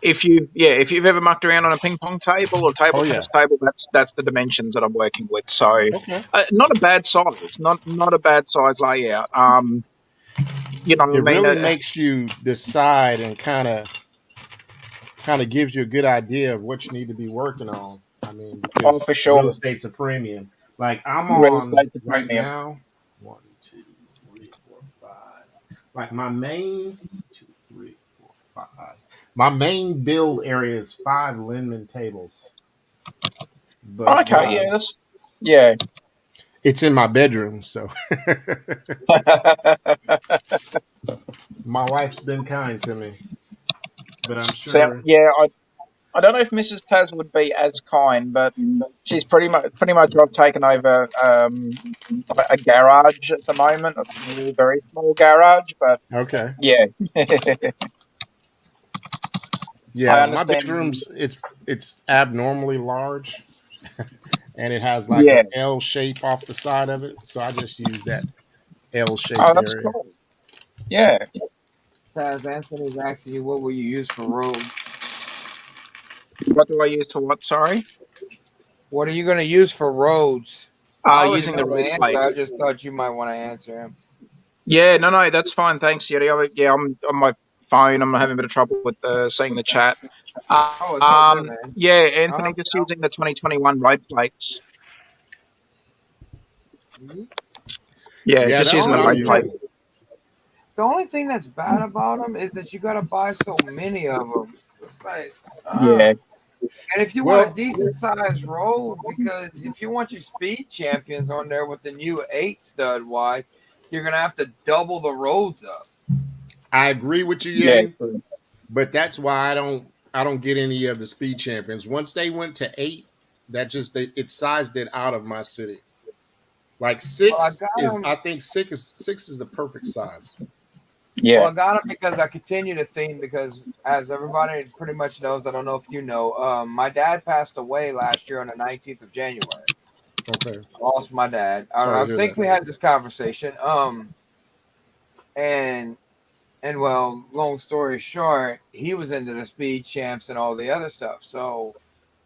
if you've ever mucked around on a ping pong table or table Oh yeah. tennis table, that's the dimensions that I'm working with. So Okay. not a bad size, not a bad size layout. It really makes you decide and kind of gives you a good idea of what you need to be working on. I mean, because for real sure, estate's a premium. Like I'm real on estate's a right premium. now, 1, 2, 3, 4, 5. Like my main 2, 3, 4, 5. My main build area is 5 Linman tables, but Okay, yeah. it's in my bedroom, so my wife's been kind to me. But I'm So, sure. yeah, I don't know if Mrs. Taz would be as kind, but she's pretty much I've taken over a garage at the moment, a small, very small garage. But Okay. yeah, I Yeah, my understand. bedroom's it's abnormally large, and it has like Yeah, a L shape off the side of it. So I just use that L oh, shaped that's area. cool. Yeah, Taz, Anthony's asking you what will you use for roads? what do I use to what? Sorry, What are you going to use for roads? I already using the know the road answer. plate. I just thought you might want to answer him. Yeah, no, that's fine. Thanks, Yeti. Yeah, I'm on my phone. I'm having a bit of trouble with seeing the chat. Oh, it's all good, man. Yeah, I'll Anthony, help just you out. using the 2021 road plates. Mhm. Yeah, Yeah, just The that's using what the I'm road plate. using. the only thing that's bad about them is that you got to buy so many of them. It's like, Yeah, and if you want a Well, decent sized road, because if you want your speed champions on there with the new 8 stud wide, you're going to have to double the roads up. I agree with you, yeah, Yeti, but that's why I don't get any of the speed champions. Once they went to 8, that just it sized it out of my city. Like Well, I 6 got is them. I think 6 is the perfect size. Well, yeah. I got them because I continue to theme because, as everybody pretty much knows, I don't know if you know, my dad passed away last year on the 19th of January. Okay. I lost my dad. Sorry I to hear think that. we had this conversation. And well, long story short, he was into the speed champs and all the other stuff. So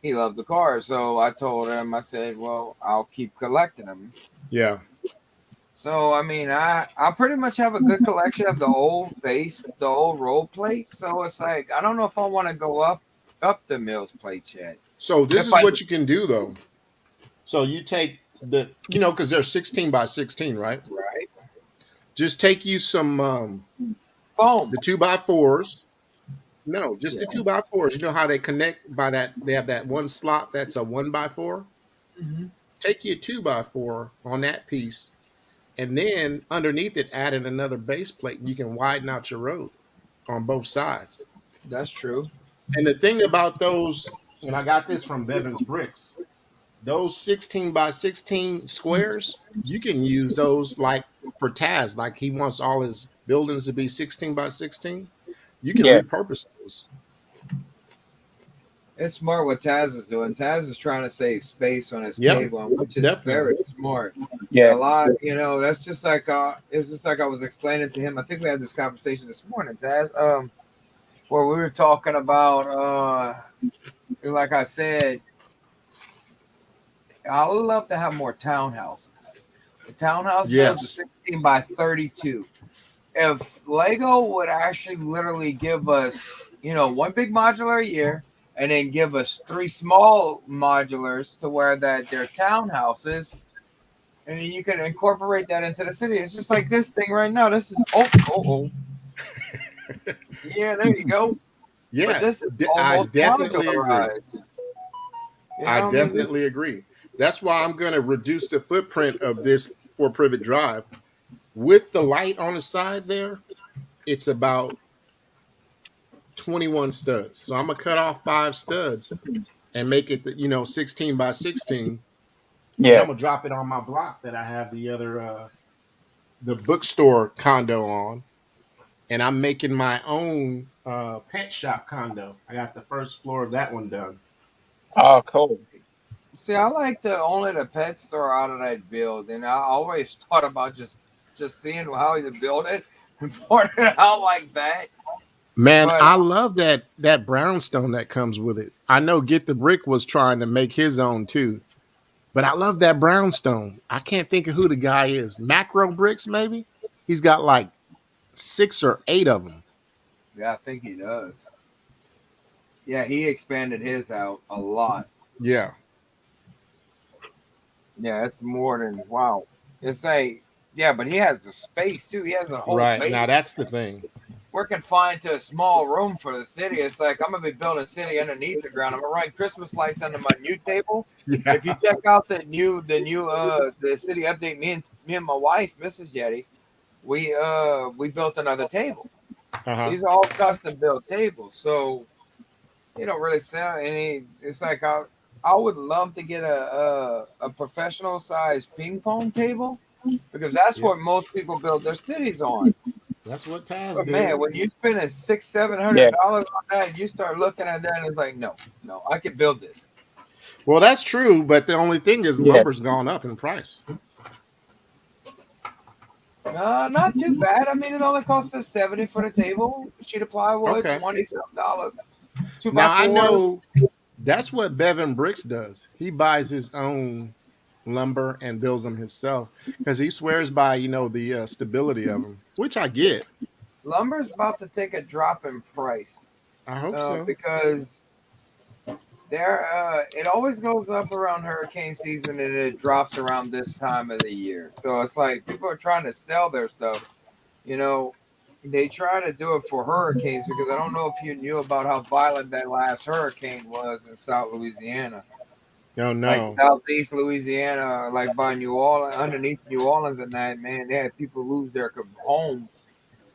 he loved the cars. So I told him, I said, well, I'll keep collecting them. Yeah. So I mean, I pretty much have a good collection of the old roll plates. So it's like I don't know if I want to go up the Mills plates yet. So this If is I what you can do though. So you take because they're 16 by 16, right? right Just take you some foam, the 2x4s. No, just yeah, the 2x4s. You know how they connect by that? They have that one slot that's a 1x4. hmm Take your 2x4 on that piece, and then underneath it, add in another base plate. And you can widen out your road on both sides. that's true. And the thing about those, and I got this from Bevan's Bricks, those 16 by 16 squares, you can use those like for Taz, like he wants all his buildings to be 16 by 16. You can Yeah, repurpose those. It's smart what Taz is doing. Taz is trying to save space on his Yep, table, which is definitely. very smart. A yeah, lot, that's just like it's just like I was explaining to him. I think we had this conversation this morning, Taz. Where we were talking about like I said, I would love to have more townhouses. The townhouse builds are Yes. 16 by 32. If Lego would actually literally give us, one big modular a year and then give us 3 small modulars to where that they're townhouses, and then you can incorporate that into the city. It's just like this thing right now. This is yeah, there you go. But Yeah, this is I almost definitely agree. modularized. I I mean, definitely agree. That's why I'm going to reduce the footprint of this for Privet Drive. With the light on the side there, it's about 21 studs. So I'm going to cut off 5 studs and make it, 16 by 16. And yeah, I'm going to drop it on my block that I have the bookstore condo on. and I'm making my own pet shop condo. I got the first floor of that one done. Oh, cool. See, I like the only the pet store out of that build, and I always thought about just seeing how you build it and pouring it out like that. Man, But I love that brownstone that comes with it. I know Get the Brick was trying to make his own too, but I love that brownstone. I can't think of who the guy is. Macro Bricks, maybe. He's got like 6 or 8 of them. yeah, I think he does. Yeah, he expanded his out a lot. Yeah, Yeah, it's more than wow. It's like yeah, but he has the space too. He has a whole right. base. Now that's the thing. We're confined to a small room for the city. It's like I'm gonna be building a city underneath the ground. I'm gonna run Christmas lights under my new table. Yeah. If you check out the city update, me and my wife, Mrs. Yeti, we built another table. Uh-huh. These are all custom built tables, so they don't really sell any. It's like I would love to get a professional sized ping pong table because that's Yep. what most people build their cities on. That's what Taz But did. man, when you spend Yeah. $600-700 on that, you start looking at that and it's like, no, I could build this. Well, that's true, but the only thing is Yeah. lumber's gone up in price. Not too bad. I mean, it only costs us 70 for the table, sheet of plywood, Okay. $20-some, two by Now I four. know that's what Bevan Bricks does. He buys his own lumber and builds them himself because he swears by the stability of them, which I get. Lumber's about to take a drop in price I hope so. because it always goes up around hurricane season and it drops around this time of the year. So it's like people are trying to sell their stuff. You know, they try to do it for hurricanes because I don't know if you knew about how violent that last hurricane was in South Louisiana. No, Like no. Southeast Louisiana, like by New Orleans, underneath New Orleans and that, man, they had people lose their home.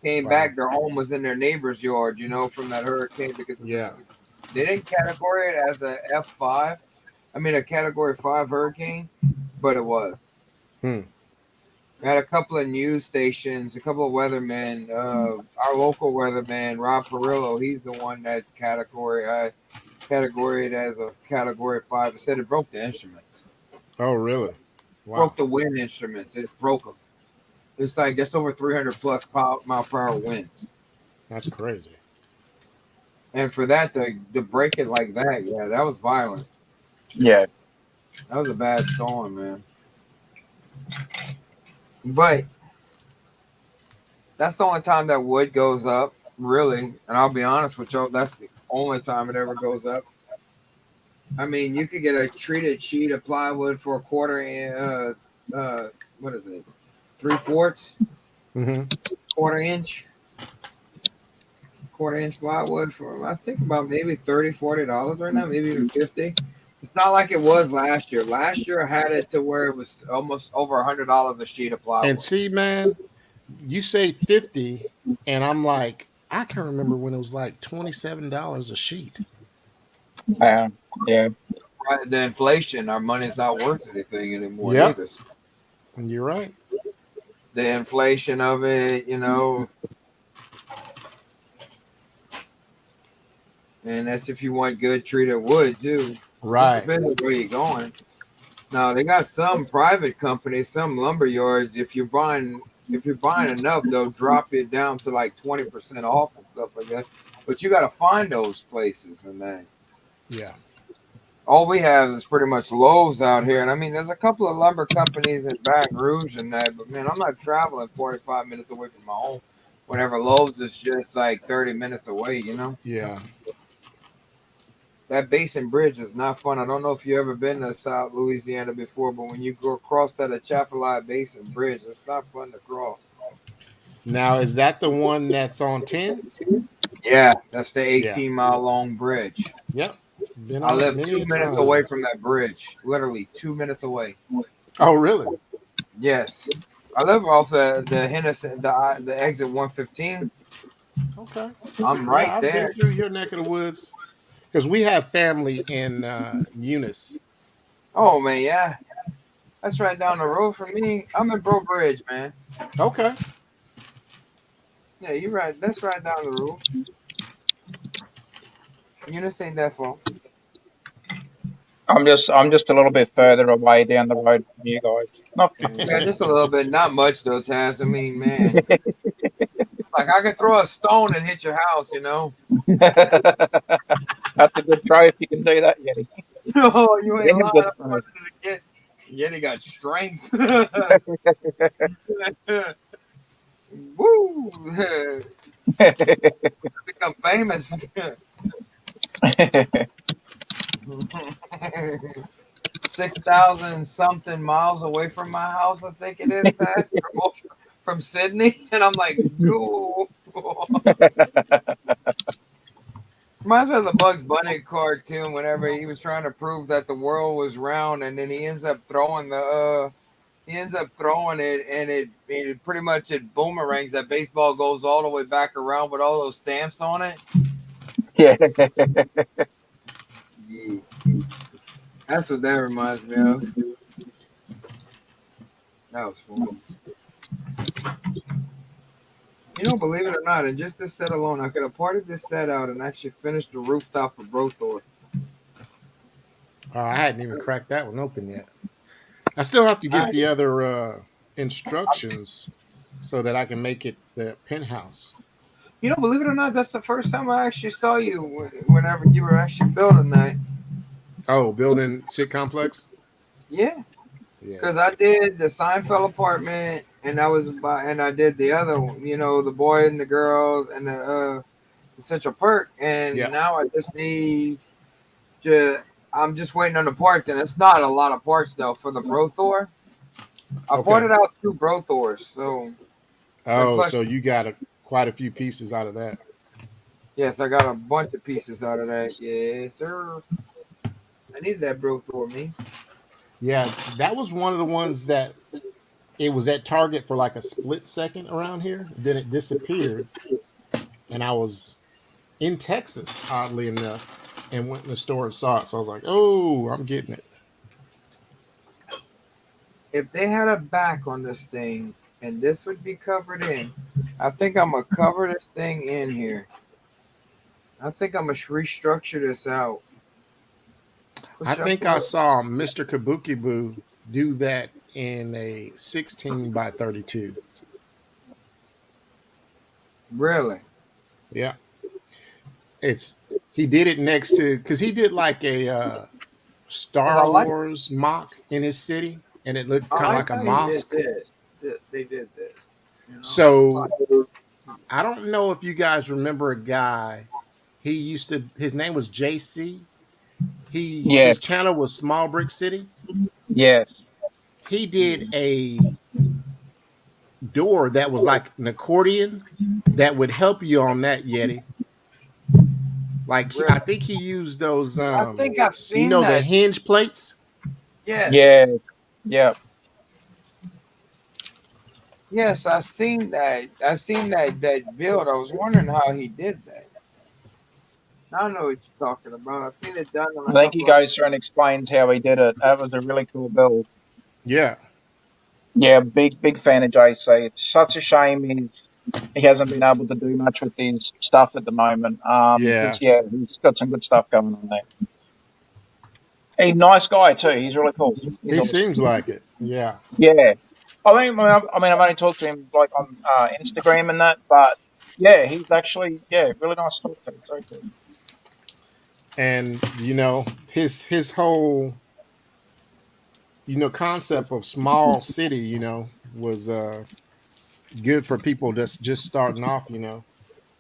Came Wow. back, their home was in their neighbor's yard, from that hurricane because Yeah. they didn't categorize it as a F5. I mean, a Category 5 hurricane, but it was. Hmm. We had a couple of news stations, a couple of weathermen. Our local weatherman, Rob Perillo, he's the one that's categorized as a Category 5. It said it broke the instruments. Oh, really? Wow. Broke the wind instruments. It broke them. It's like just over 300 plus mile per hour winds. That's crazy. And for that to break it like that, yeah, that was violent. Yeah. That was a bad storm, man. But that's the only time that wood goes up, really. And I'll be honest with you, that's the only time it ever goes up. I mean, you could get a treated sheet of plywood for a quarter. What is it? 3/4, Mm-hmm. quarter-inch plywood for I think about maybe $30-40 right now, maybe even 50. It's not like it was last year. Last year I had it to where it was almost over $100 a sheet of plywood. And see, man, you say 50, and I'm like, I can remember when it was like $27 a sheet. Yeah. Right, the inflation, our money's not worth anything anymore Yep. either. And you're right. The inflation of it, and that's if you want good treated wood too. Right. Depends on where you're going. Now they got some private companies, some lumber yards. If you're buying enough, they'll drop it down to like 20% off and stuff like that. But you got to find those places and that. Yeah. All we have is pretty much Lowe's out here, and I mean, there's a couple of lumber companies in Baton Rouge and that. But man, I'm not traveling 45 minutes away from my home. Whenever Lowe's is just like 30 minutes away, Yeah. That Basin Bridge is not fun. I don't know if you ever been to South Louisiana before, but when you go across that Atchafalaya Basin Bridge, it's not fun to cross. Now, is that the one that's on 10? Yeah, that's the 18-mile long bridge. Yep. I live 2 minutes away from that bridge. Literally 2 minutes away. Oh, really? Yes. I live off the Henderson, the exit 115. Okay. I'm right I've there. been through your neck of the woods because we have family in Eunice. Oh, man, yeah. That's right down the road from me. I'm in Bro Bridge, man. Okay. Yeah, you're right. That's right down the roof. Eunice ain't that far. I'm just a little bit further away down the road from you guys. Not Yeah, just a little bit. Not much though, Taz. I mean, man, it's like I could throw a stone and hit your house. You know. That's a good try if you can do that, Yeti. No, you ain't Damn lying. good I try. wanted to get. Yeti got strength. Woo! Become famous. 6,000 something miles away from my house, I think it is, Taz, from Sydney. And I'm like, go. Reminds me of the Bugs Bunny cartoon whenever he was trying to prove that the world was round, and then he ends up throwing it, and it pretty much it boomerangs. That baseball goes all the way back around with all those stamps on it. Yeah. Yeah. That's what that reminds me of. That was fun. You know, believe it or not, in just this set alone, I could have parted this set out and actually finished the rooftop of Brothor. I hadn't even cracked that one open yet. I still have to get the other instructions so that I can make it the penthouse. You know, believe it or not, that's the first time I actually saw you whenever you were actually building that. Oh, building shit complex? Yeah. Yeah. Because I did the Seinfeld apartment, and I did the other one, you know, the boy and the girl and the Central Perk, and Yeah. now I just need to. I'm just waiting on the parts, and it's not a lot of parts though for the Brothor. I Okay. ported out 2 Brothors, so. Oh, plus- so you got quite a few pieces out of that. Yes, I got a bunch of pieces out of that. Yes, sir. I needed that Brothor, me. Yeah, that was one of the ones that it was at Target for like a split second around here. Then it disappeared. And I was in Texas, oddly enough, and went in the store and saw it. So I was like, oh, I'm getting it. If they had a back on this thing and this would be covered in, I think I'm gonna cover this thing in here. I think I'm gonna restructure this out. I think I saw Mr. Kabuki Boo do that in a 16 by 32. Really? Yeah. He did it next to, because he did like a Star Wars mock in his city, and it looked kind of like a mosque. They did this. You know? So I don't know if you guys remember a guy. His name was JC. His channel was Small Brick City. Yes. He did a door that was like an accordion that would help you on that, Yeti. Like I think he used those. I think I've seen the hinge plates. Yes. Yeah. Yeah. Yes, I've seen that. I've seen that build. I was wondering how he did that. I know what you're talking about. I've seen it done. I think he goes through and explains how he did it. That was a really cool build. Yeah. Yeah, big fan of JC. It's such a shame he hasn't been able to do much with his stuff at the moment. Yeah. He's got some good stuff going on there. He's a nice guy too. He's really cool. He seems like it. Yeah. Yeah. I've only talked to him like on Instagram and that, but yeah, he's actually really nice to talk to. Very cool. And his whole concept of small city, was good for people that's just starting off,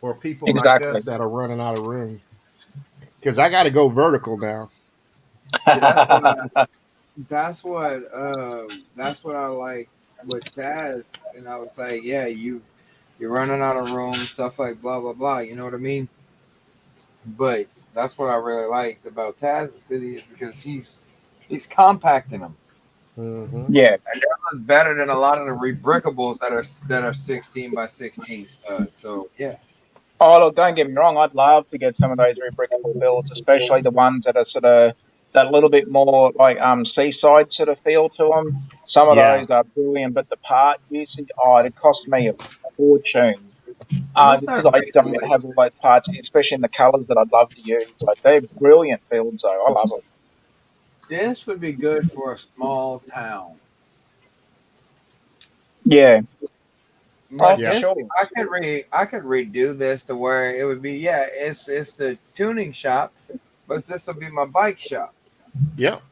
or people like us that are running out of room. Because I got to go vertical now. That's what I like with Taz, and I was like, yeah, you're running out of room, stuff like blah blah blah. You know what I mean? But that's what I really liked about Taz's city is because he's compacting them. Mm-hmm. Yeah, and they're better than a lot of the rebrickables that are 16 by 16 studs. So yeah. Oh, look, don't get me wrong. I'd love to get some of those rebrickable builds, especially the ones that are sort of that little bit more like seaside sort of feel to them. Some of those are brilliant, but the part usage, it cost me a fortune I'm gonna Just start because I making don't like have all those parts, especially in the colours that I'd love to use. Like they're brilliant builds, though. I love them. this would be good for a small town. Yeah. Oh, But for Yeah. this sure. I could redo this to where it would be it's the tuning shop, but this will be my bike shop. Yep.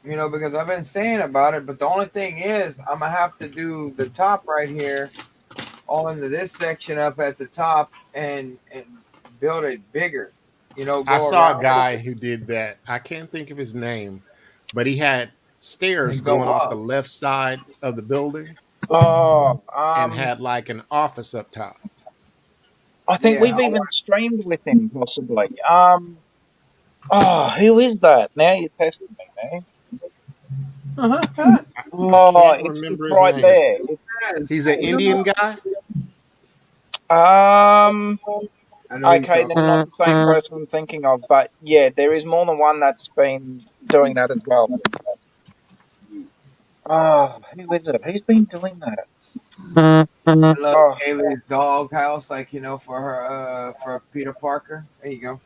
You know, because I've been saying about it, but the only thing is I'm gonna have to do the top right here, all into this section up at the top and build it bigger. You know, I go saw a around guy who did that. I can't think of his name, but he had stairs and go going off the up. left side of the building Oh, and had like an office up top. I think Yeah, we've even streamed with him, possibly. Oh, who is that? Now you're testing me, man. I Oh, can't it's remember his right name. there. He's an you know, Indian guy. Um, I know you okay, talk. then not the same person I'm thinking of, but yeah, there is more than one that's been doing that as well. Oh, who is it? Who's been doing that? I love Oh, Haley's dog house, like for her for Peter Parker. There you go.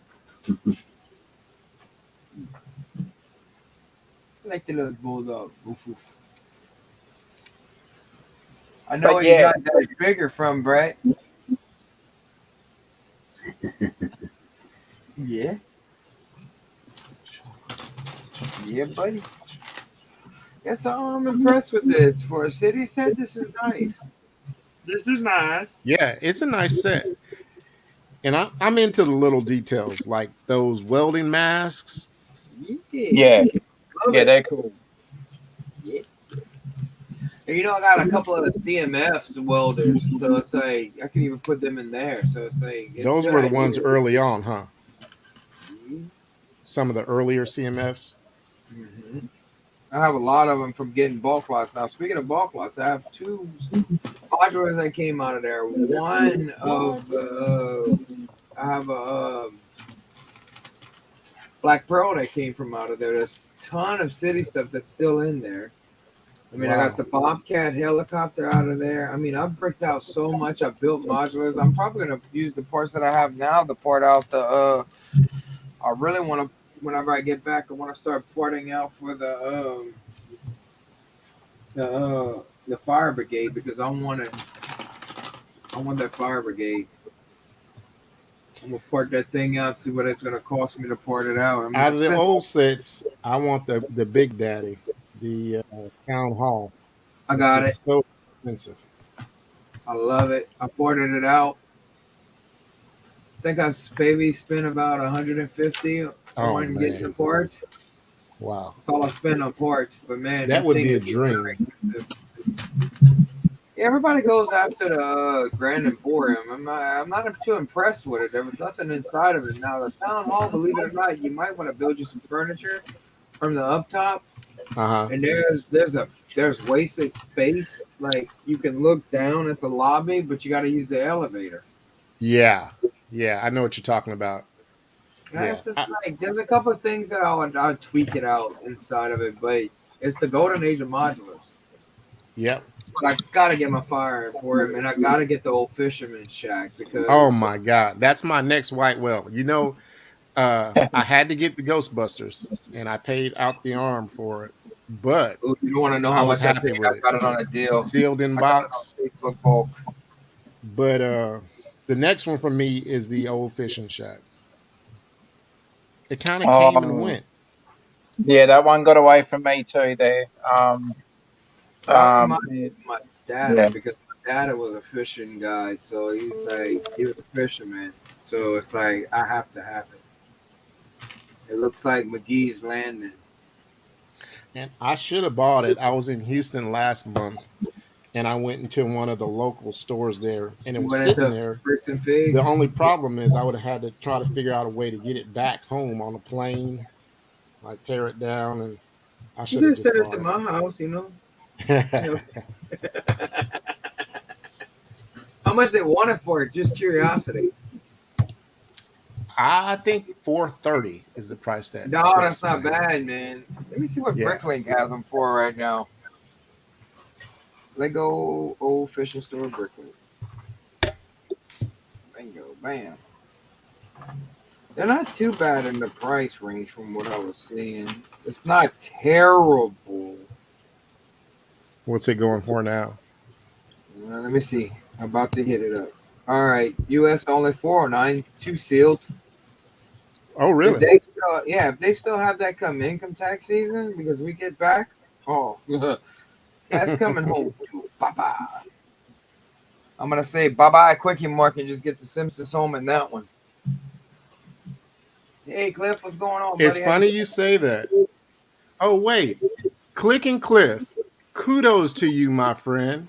I like the little bulldog. Oof, oof. I know but where you yeah, got that bigger from, Brett. Yeah, yeah, buddy. Yes, I'm impressed with this. For a city set, this is nice. This is nice. Yeah, it's a nice set. And I'm into the little details like those welding masks. Yeah, yeah, love yeah, it. they're cool. Yeah. And I got a couple of the CMFs welders, so it's like I can even put them in there. So it's like it's a Those good were the ones idea. early on, huh? Mhm. Some of the earlier CMFs. Mhm. I have a lot of them from getting bulk lots. Now, speaking of bulk lots, I have two modulars that came out of there. One of I have a Black Pearl that came from out of there. There's a ton of city stuff that's still in there. I mean, I got Wow. the Bobcat helicopter out of there. I mean, I've bricked out so much. I've built modulars. I'm probably gonna use the parts that I have now to port out the. I really want to. Whenever I get back, I want to start porting out for the fire brigade because I want it. I want that fire brigade. I'm gonna port that thing out. See what it's gonna cost me to port it out. I'm Out gonna of the spend. old sets, I want the Big Daddy, the Town Hall. I It's got it. just so expensive. I love it. I ported it out. I think I maybe spent about 150 Oh on getting the man, ports. wow, That's all I spend on ports. But man, that them would be things a are very dream. expensive. Yeah, everybody goes after the Grand Emporium. I'm not too impressed with it. There was nothing inside of it. Now the town hall, believe it or not, you might want to build you some furniture from the up top. Uh huh. And there's wasted space. Like you can look down at the lobby, but you got to use the elevator. Yeah, yeah, I know what you're talking about. Yeah, Yeah, it's just like there's a couple of things that I'll tweak it out inside of it, but it's the golden age of modulars. yep. But I gotta get my fire for him, and I gotta get the old fisherman shack Oh because my God, that's my next white whale. I had to get the Ghostbusters, and I paid out the arm for it, but ooh, you don't want to know I how was much I happy paid. with I it. got it on a deal. Sealed in I got it box. on Facebook bulk. But the next one for me is the old fishing shack. It kind of came and Oh, went. yeah, that one got away from me too. There. That reminds me Yeah, of my dad yeah. because my dad was a fishing guide, so he was a fisherman. So it's like I have to have it. It looks like McGee's Landing. And I should have bought it. I was in Houston last month, and I went into one of the local stores there, and it You was went sitting into there. Bricks and The Figs. only problem is I would have had to try to figure out a way to get it back home on a plane, like tear it down, and I You should could have have sent just it bought to my house, You know. it. How much they want it for? Just curiosity. I think 430 is the price that No, that's sticks in not my head. bad, man. Let me see what Yeah. Bricklink has them for right now. Lego old fishing store Bricklink. Bam. They're not too bad in the price range from what I was seeing. It's not terrible. What's it going for now? Let me see. I'm about to hit it up. All right, U.S. only 409, 2 sealed. Oh, If really? they still, yeah, if they still have that come income tax season because we get back, oh, that's coming home to bye-bye. I'm gonna say bye-bye Quickie Mark and just get the Simpsons home in that one. Hey Cliff, what's going on, buddy? It's funny you say that. Oh, wait. Click and Cliff. Kudos to you, my friend.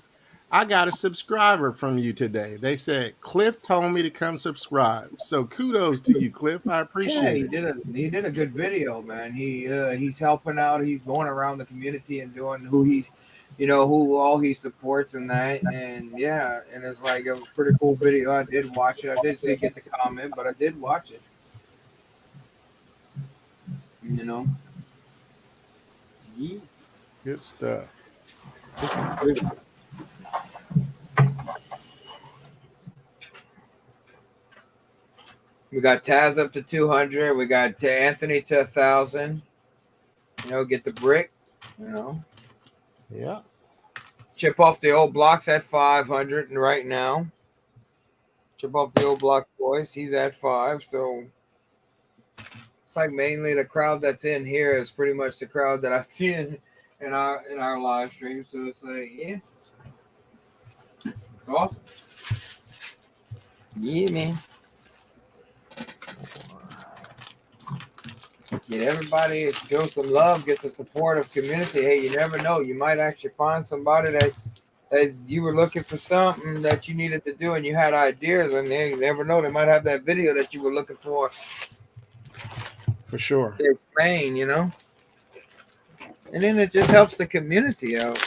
I got a subscriber from you today. They said Cliff told me to come subscribe. So kudos to you, Cliff. I Yeah, appreciate it. he did a good video, man. He's helping out. He's going around the community and doing who he's, who all he supports and that. And yeah, and it's like a pretty cool video. I did watch it. I did see get the comment, but I did watch it. Yeah. Good stuff. We got Taz up to 200. We got Anthony to 1,000. Get the brick. Yeah. Chip off the old blocks at 500 and right now. Chip off the old block boys. He's at 5. So it's like mainly the crowd that's in here is pretty much the crowd that I see in our live stream. So it's like, yeah. It's awesome. Yeah, man. Get everybody, show some love, get the support of community. Hey, you never know. You might actually find somebody that you were looking for something that you needed to do and you had ideas, and then you never know. They might have that video that you were looking for. For sure. To explain, And then it just helps the community out.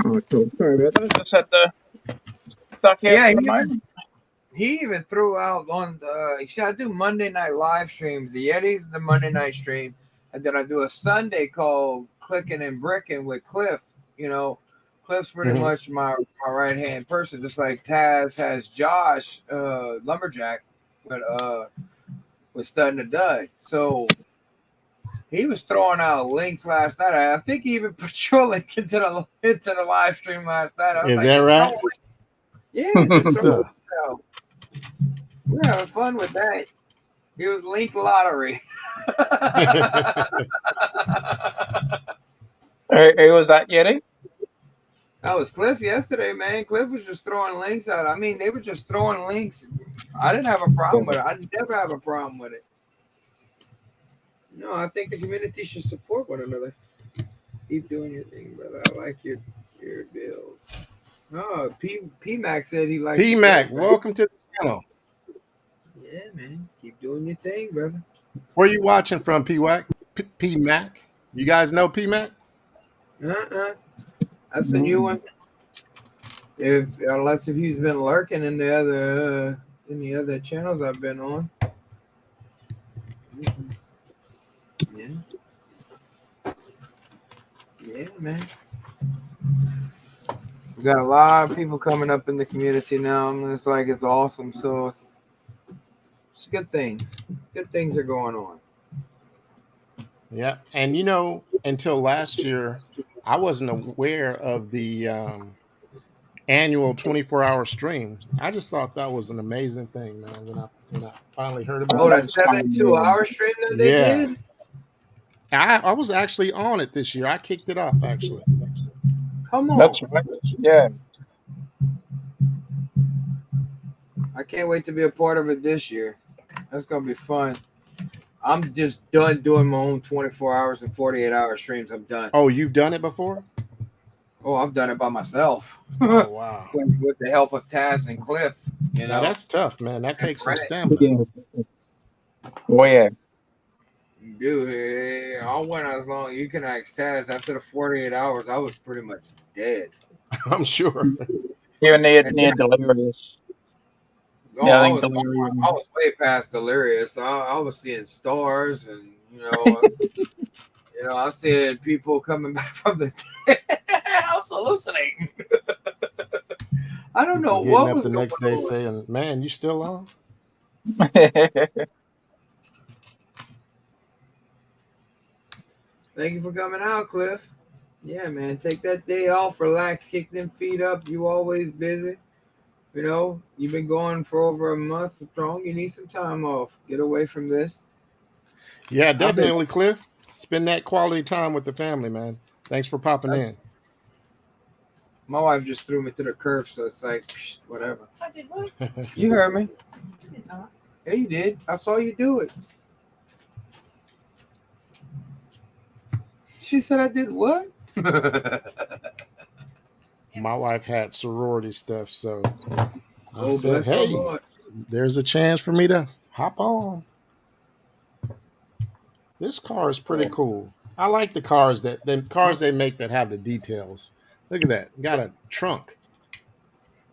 Oh, cool. Sorry about that. I just had to stuck out Yeah, for the moment. he even threw out on the. I do Monday night live streams. The Yeti's the Monday night stream, and then I do a Sunday called Clicking and Bricking with Cliff. Cliff's pretty much my right hand person, just like Taz has Josh Lumberjack with Stud and Dud. So he was throwing out links last night. I think he even put your link into the live stream last night. I was Is like, that right? Yeah, just Stuff. so we're having fun with that. It was link lottery. Who was that, Yeti? That was Cliff yesterday, man. Cliff was just throwing links out. I mean, they were just throwing links. I didn't have a problem with it. I never have a problem with it. No, I think the community should support one another. Keep doing your thing, brother. I like your build. Oh, P Mac said he likes P Mac, welcome to the channel. Yeah, man. Keep doing your thing, brother. Where you watching from, P Mac? You guys know P Mac? That's a new one. Unless if he's been lurking in the other channels I've been on. Yeah. Yeah, man. We got a lot of people coming up in the community now, and it's like it's awesome. So it's good things. Good things are going on. Yeah, and until last year, I wasn't aware of the annual 24-hour stream. I just thought that was an amazing thing, man. When I finally heard about Oh, it. that 72-hour stream that they did? I was actually on it this year. I kicked it off, actually. Come on. That's right. Yeah. I can't wait to be a part of it this year. That's going to be fun. I'm just done doing my own 24 hours and 48-hour streams. I'm done. Oh, you've done it before? Oh, I've done it by myself. Oh, wow. with the help of Taz and Cliff. Now, that's tough, man. That takes some stamina. Yeah. Oh, yeah. Dude, I went as long. You can ask Taz. After the 48 hours, I was pretty much dead. I'm sure. You're near delirious. Oh, Yeah, I I think was delirium. I was way past delirious. I was seeing stars, and I was seeing people coming back from the dead. I was hallucinating. I don't know People getting what up was the going next day on. saying, "Man, you still on?" Thank you for coming out, Cliff. Yeah, man. Take that day off, relax, kick them feet up. You always busy. You've been going for over a month strong. You need some time off. Get away from this. Yeah, I've been. definitely, Cliff. Spend that quality time with the family, man. Thanks for popping That's, in. my wife just threw me to the curb, so it's like whatever. I did what? You heard me. I did not. Yeah, you did. I saw you do it. She said I did what? My wife had sorority stuff, so I Oh, said, bless our "Hey, Lord. there's a chance for me to hop on." This car is pretty cool. I like the cars they make that have the details. Look at that. Got a trunk.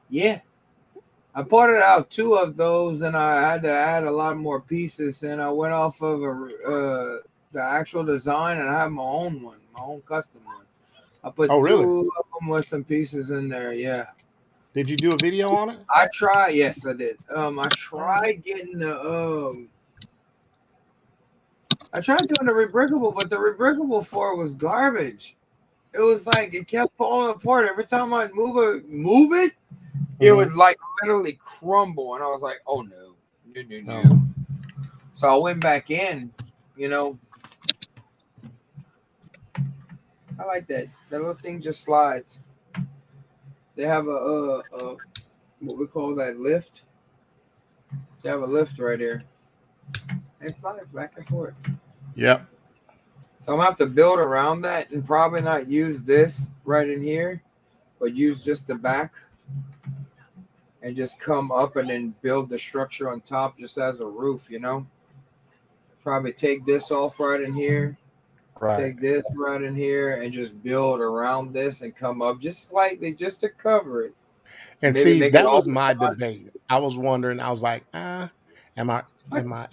Yeah. I parted out two of those, and I had to add a lot more pieces. And I went off of the actual design, and I have my own one, my own custom one. I put Oh, really? two of them with some pieces in there. Yeah, Did you do a video on it? I tried. Yes, I did. I Oh. tried getting the I tried doing the rebrickable, but the rebrickable for it was garbage. It was like it kept falling apart every time I'd move it. It would like literally crumble, and I was like, "Oh no, no." Oh. So I went back in. I like that. That little thing just slides. They have a what we call that lift. They have a lift right here. And it slides back and forth. Yep. So I'm gonna have to build around that and probably not use this right in here, but use just the back and just come up and then build the structure on top just as a roof, Probably take this off right in here. Right. Take this right in here and just build around this and come up just slightly just to cover it. And Maybe see, make that it was all my debate. I was wondering, I was like, am I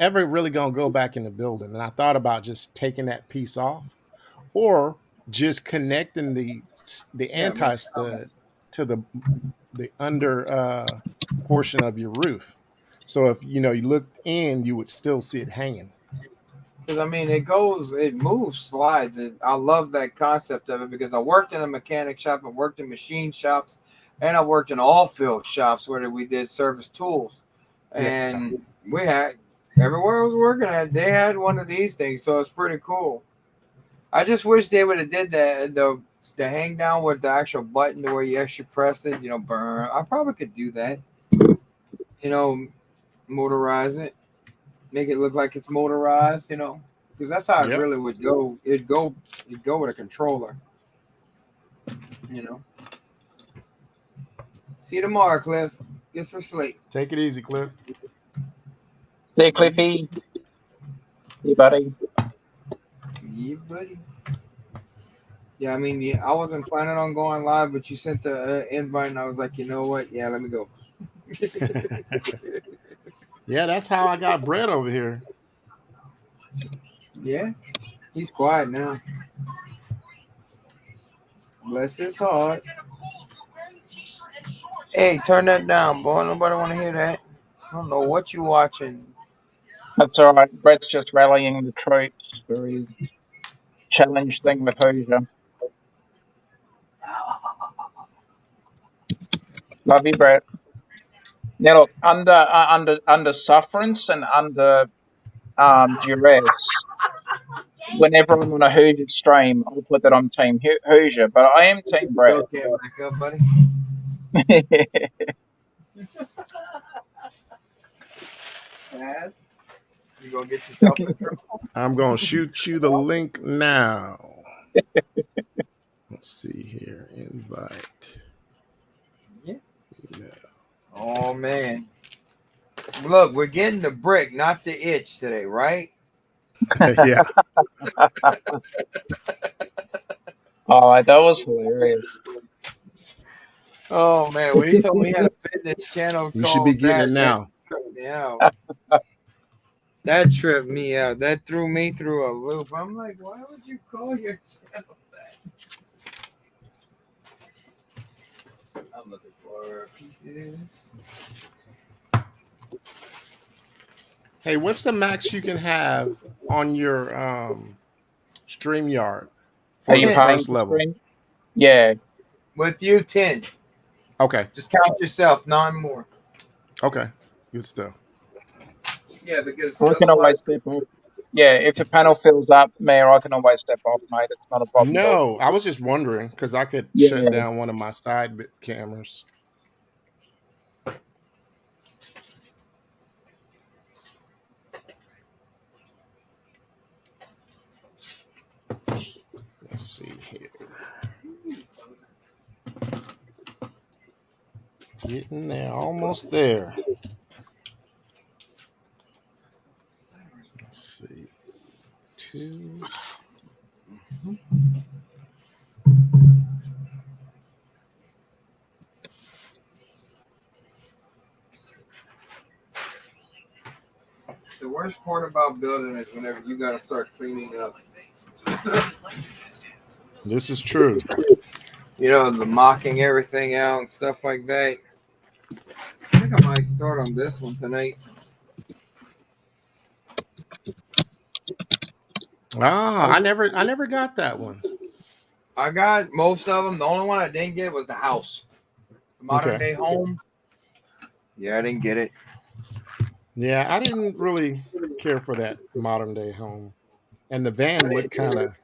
ever really gonna go back in the building? And I thought about just taking that piece off or just connecting the anti stud to the under portion of your roof. So if you looked in, you would still see it hanging. Because it moves, slides, and I love that concept of it because I worked in a mechanic shop, I worked in machine shops, and I worked in all field shops where we did service tools. And we had everywhere I was working at, they had one of these things, so it's pretty cool. I just wish they would have did the hang down with the actual button to where you actually press it, burn. I probably could do that. Motorize it. Make it look like it's motorized, because that's how it Yep. really would go. It'd go with a controller, See you tomorrow, Cliff. Get some sleep. Take it easy, Cliff. See you, Cliffy. Hey, buddy. Yeah, buddy. Yeah, I wasn't planning on going live, but you sent the invite, and I was like, you know what? Yeah, let me go. Yeah, that's how I got Brett over here. Yeah, he's quiet now. Bless his heart. Hey, turn that down, boy. Nobody want to hear that. I don't know what you watching. That's all right. Brett's just rallying the troops for his challenge thing with Hoosier. Love you, Brett. Now, look, under sufferance and under duress, whenever I'm on a Hoosier stream, I'll put that I'm Team Hoosier, but I am Team Brett. Okay, back up, buddy. You gonna get yourself in trouble? I'm gonna shoot you the link now. Let's see here. Invite. Yeah. Oh man. Look, we're getting the brick, not the itch today, right? Yeah. Oh, that was hilarious. Oh man, when he told me he had a fitness channel, You should be called getting that, it now. Yeah. That tripped me out. That threw me through a loop. I'm like, why would you call your channel that? I'm looking for pieces. Hey, what's the max you can have on your StreamYard Are for you the Ten. paying first for level? stream? Yeah. With you, 10. Okay. Just count yourself, 9 more. Okay. Good stuff. Yeah, because We can always otherwise, step off. Yeah, if the panel fills up, Mayor, I can always step off, mate. It's not a problem at all. No, I was just wondering because I could shut Yeah. down one of my side cameras. Let's see here. Getting there, almost there. Let's see. 2. the worst part about building is whenever you got to start cleaning up. This is true. You know, the mocking everything out and stuff like that. I think I might start on this one tonight. I never got that one. I got most of them. The only one I didn't get was the house. The modern day home. Yeah, I didn't get it. Yeah, I didn't really care for that modern day home. And the van looked kind of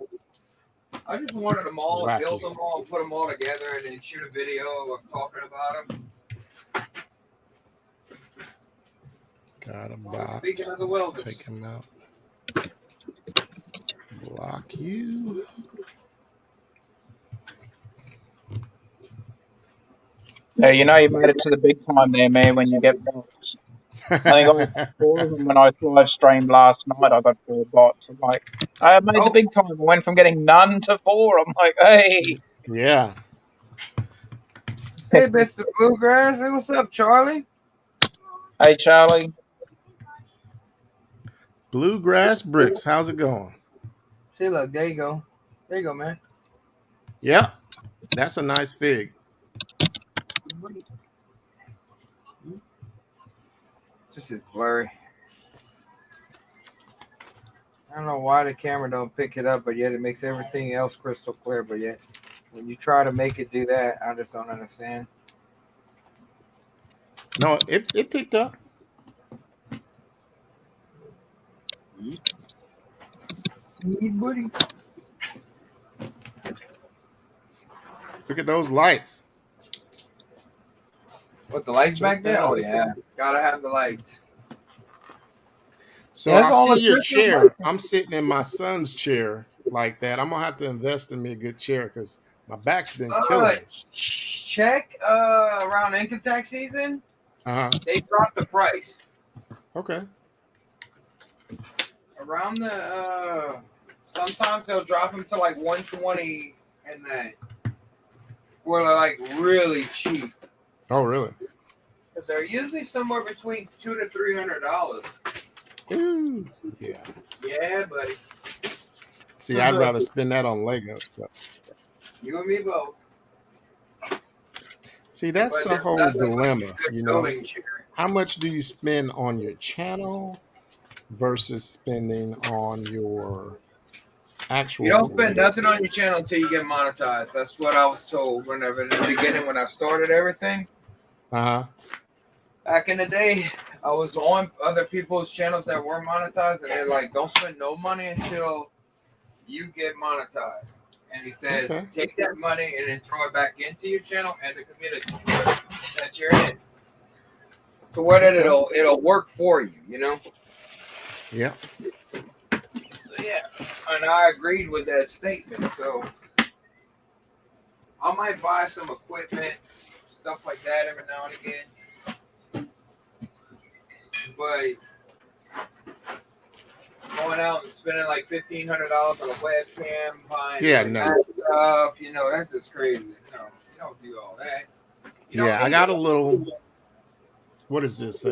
I just wanted them all and build wacky. them all and put them all together and then shoot a video of talking about them. Got a box. Speaking of the Let's welders. take him out. Block you. Yeah, you know you made it to the big time there, man, when you get bots. I think I got 4 of them when I live streamed last night. I got 4 bots. I'm like, I made the big time. I went from getting none to 4. I'm like, hey. Yeah. Hey, Mr. Bluegrass. Hey, what's up, Charlie? Hey, Charlie. Bluegrass Bricks. How's it going? See, look, there you go. There you go, man. Yep. That's a nice fig. This is blurry. I don't know why the camera don't pick it up, but yet it makes everything else crystal clear. But yet, when you try to make it do that, I just don't understand. No, it picked up. Buddy. Look at those lights. What, the lights back there? Oh, yeah. Gotta have the lights. So That's I all see the your crystal chair. lights. I'm sitting in my son's chair like that. I'm gonna have to invest in me a good chair because my back's been killing me. Check around income tax season. They dropped the price. Okay. Around the sometimes they'll drop them to like 120 and that. Where they're like really cheap. Oh, really? Because they're usually somewhere between $200 to $300. Ooh, yeah. Yeah, buddy. See, I'd rather spend that on Legos. So. You and me both. See, that's But the there's whole nothing like dilemma, a good you know. building chair. How much do you spend on your channel versus spending on your actual? You don't spend nothing on your channel until you get monetized. That's what I was told whenever in the beginning when I started everything. Back in the day, I was on other people's channels that were monetized, and they're like, "Don't spend no money until you get monetized." And he says, Okay. "Take that money and then throw it back into your channel and the community that you're in, to where that it'll work for you, you know." Yeah. So yeah, and I agreed with that statement. So I might buy some equipment, stuff like that, every now and again. But going out and spending like $1,500 on a webcam, buying that stuff, you know, that's just crazy. No, you don't do all that. Yeah, I got a little. What is this?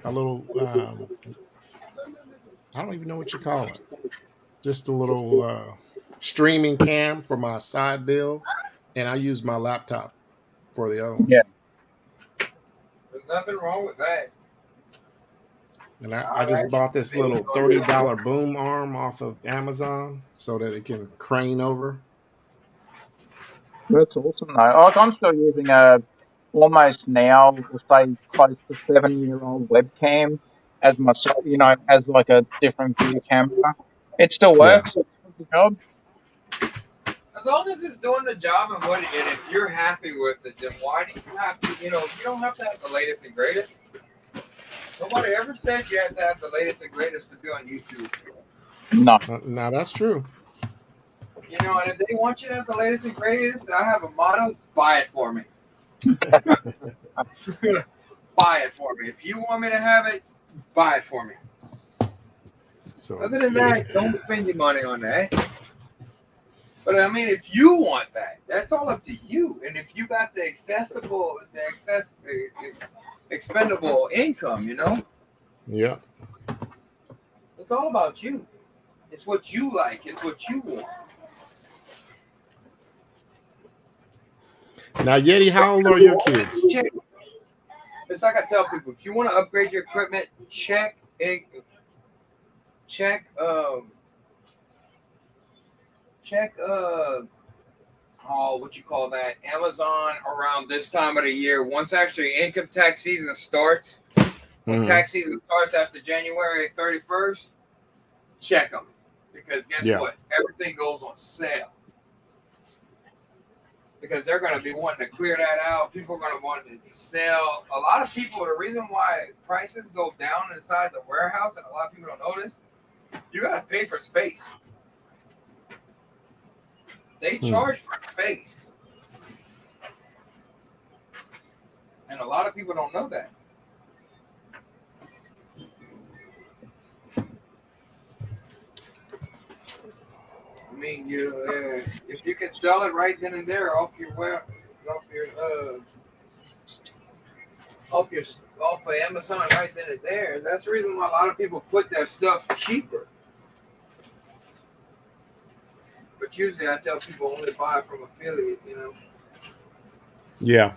a little. I don't even know what you call it. Just a little streaming cam for my side bill, and I use my laptop for the other one. Yeah. There's nothing wrong with that. And I I just actually bought this think little it's gonna be $30 boom arm off of Amazon so that it can crane over. That's awesome though. Like I'm still using a almost now, we'll say close to 7-year-old webcam as my, as like a different view camera. It still Yeah. works. It does the job. as long as it's doing the job and if you're happy with it, then why do you have to? You don't have to have the latest and greatest. Nobody ever said you have to have the latest and greatest to be on YouTube. No. Now that's true. And if they want you to have the latest and greatest, I have a motto: buy it for me. Buy it for me. If you want me to have it, buy it for me. So Other than that, don't spend your money on that. But I mean, if you want that, that's all up to you. And if you got the expendable income, yeah. it's all about you. It's what you like. It's what you want. Now, Yeti, how old are your kids? Check. It's like I tell people: if you want to upgrade your equipment, check. What you call that? Amazon around this time of the year. Once actually income tax season starts, when tax season starts after January 31st, check them. Because guess what? Everything goes on sale. Because they're going to be wanting to clear that out. People are going to want it to sell. A lot of people, the reason why prices go down inside the warehouse, and a lot of people don't notice, you got to pay for space. They charge for space. And a lot of people don't know that. I mean, if you can sell it right then and there off of Amazon right then and there, that's the reason why a lot of people put their stuff cheaper. But usually I tell people only buy from affiliate, Yeah.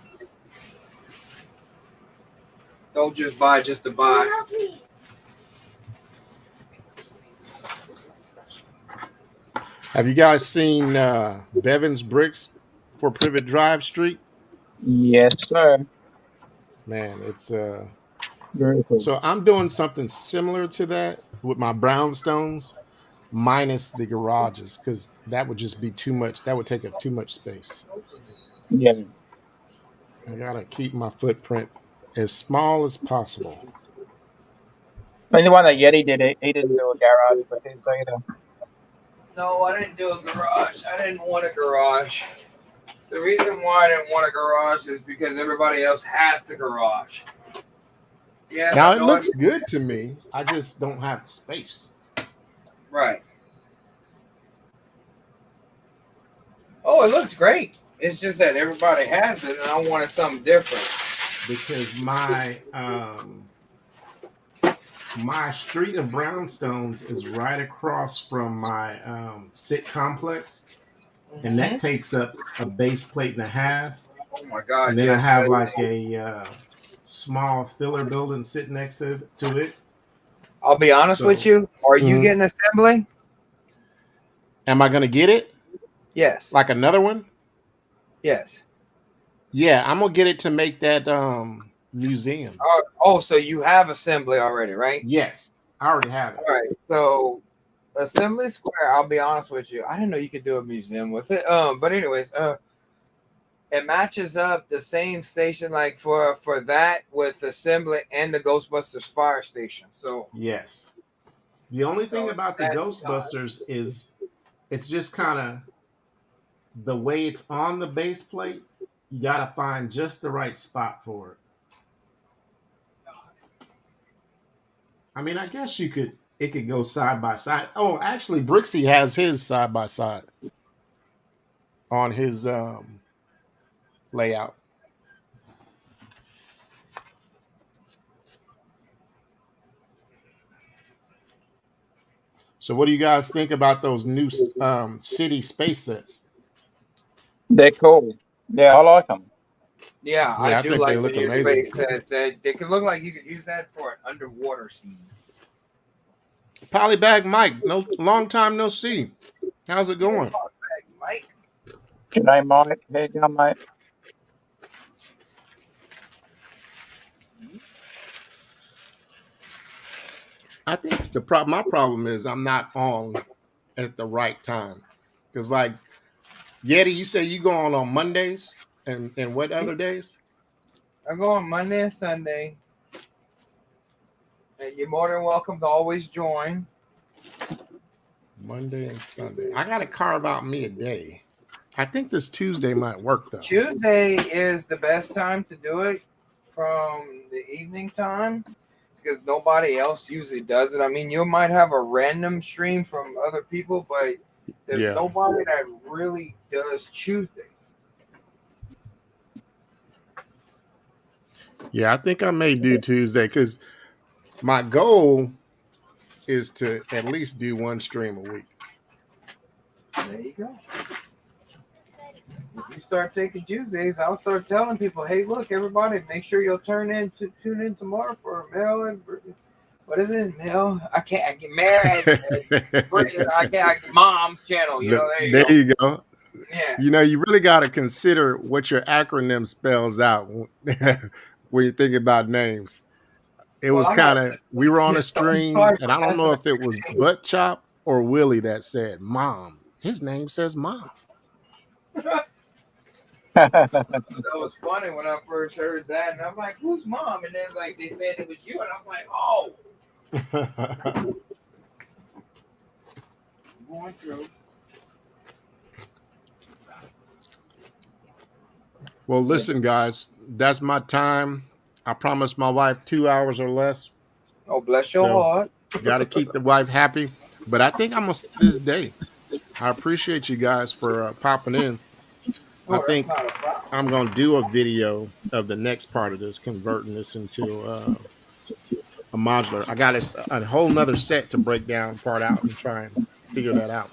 Don't just buy just to buy. Have you guys seen Bevan's Bricks for Privet Drive Street? Yes, sir. Man, it's Very cool. so I'm doing something similar to that with my brownstones, minus the garages, because that would just be too much. That would take up too much space. Yeah. I gotta keep my footprint as small as possible. I mean, the one that Yeti did, he didn't do a garage with his either. No, I didn't do a garage. I didn't want a garage. The reason why I didn't want a garage is because everybody else has the garage. Yeah. Now it looks good to me. I just don't have the space. Right. Oh, it looks great. It's just that everybody has it, and I wanted something different. Because my street of brownstones is right across from my sit complex, and that takes up a base plate and a half. Oh my God! And then I have like a small filler building sitting next to it. I'll be honest with you. Are you getting assembly? Am I going to get it? Yes. Like another one? Yes. Yeah, I'm going to get it to make that museum. Oh, so you have assembly already, right? Yes, I already have it. All right. So Assembly Square, I'll be honest with you. I didn't know you could do a museum with it. But anyways, it matches up the same station like for that with Assembly and the Ghostbusters fire station. So yes. The only thing about the Ghostbusters is it's just kind of the way it's on the base plate. You got to find just the right spot for it. I mean, I guess it could go side by side. Oh, actually, Brixie has his side by side on his layout. So, what do you guys think about those new city space sets? They're cool. Yeah, I like them. Yeah, I Yeah, I do think they like the look new amazing. space sets. They could look like you could use that for an underwater scene. Polybag Mike, no long time no see. How's it going? Mike. G'day, Mike. How you going, mate? I think my problem is I'm not on at the right time. Because like Yeti, you say you go on Mondays and what other days? I go on Monday and Sunday, and you're more than welcome to always join. Monday and Sunday. I gotta carve out me a day. I think this Tuesday might work though. Tuesday is the best time to do it from the evening time because nobody else usually does it. I mean, you might have a random stream from other people, but there's Yeah. nobody that really does Tuesday. Yeah, I think I may do Tuesday because my goal is to at least do one stream a week. There you go. If you start taking Tuesdays, I'll start telling people, "Hey, look, everybody, make sure you'll tune in tomorrow for Mel and what is it, Mel? I get married. I get Mom's channel. You know, there you go. Yeah. You know, you really got to consider what your acronym spells out when you think about names. It was kind of, we were on a stream, and I don't know if it was Butt Chop or Willie that said Mom. His name says Mom. That was funny when I first heard that, and I'm like, "Who's Mom?" And then like they said it was you, and I'm like, "Oh." Going through. Well, listen, guys, that's my time. I promised my wife 2 hours or less. Oh, bless your heart. Got to keep the wife happy. But I think I'm going to start this day. I appreciate you guys for popping in. I think I'm going to do a video of the next part of this, converting this into a modular. I got a whole nother set to break down part out and try and figure that out.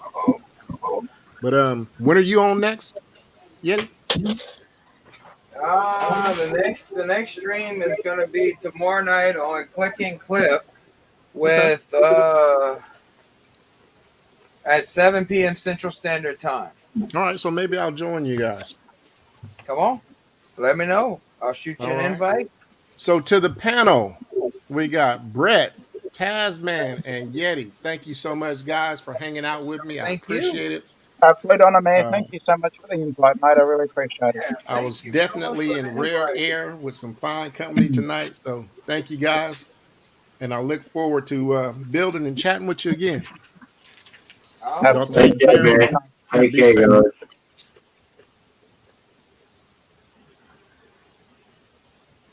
But when are you on next, Yeti? The next stream is gonna be tomorrow night on Clicking Cliff with at 7 p.m. Central Standard Time. All right, so maybe I'll join you guys. Come on, let me know. I'll shoot you an invite. So to the panel, we got Brett, Tasman, and Yeti. Thank you so much, guys, for hanging out with me. I appreciate it. Absolute honor, man. Thank you so much for the invite, mate. I really appreciate it. I was definitely in rare air with some fine company tonight. So thank you, guys. And I look forward to building and chatting with you again. Y'all take care. Take care, guys.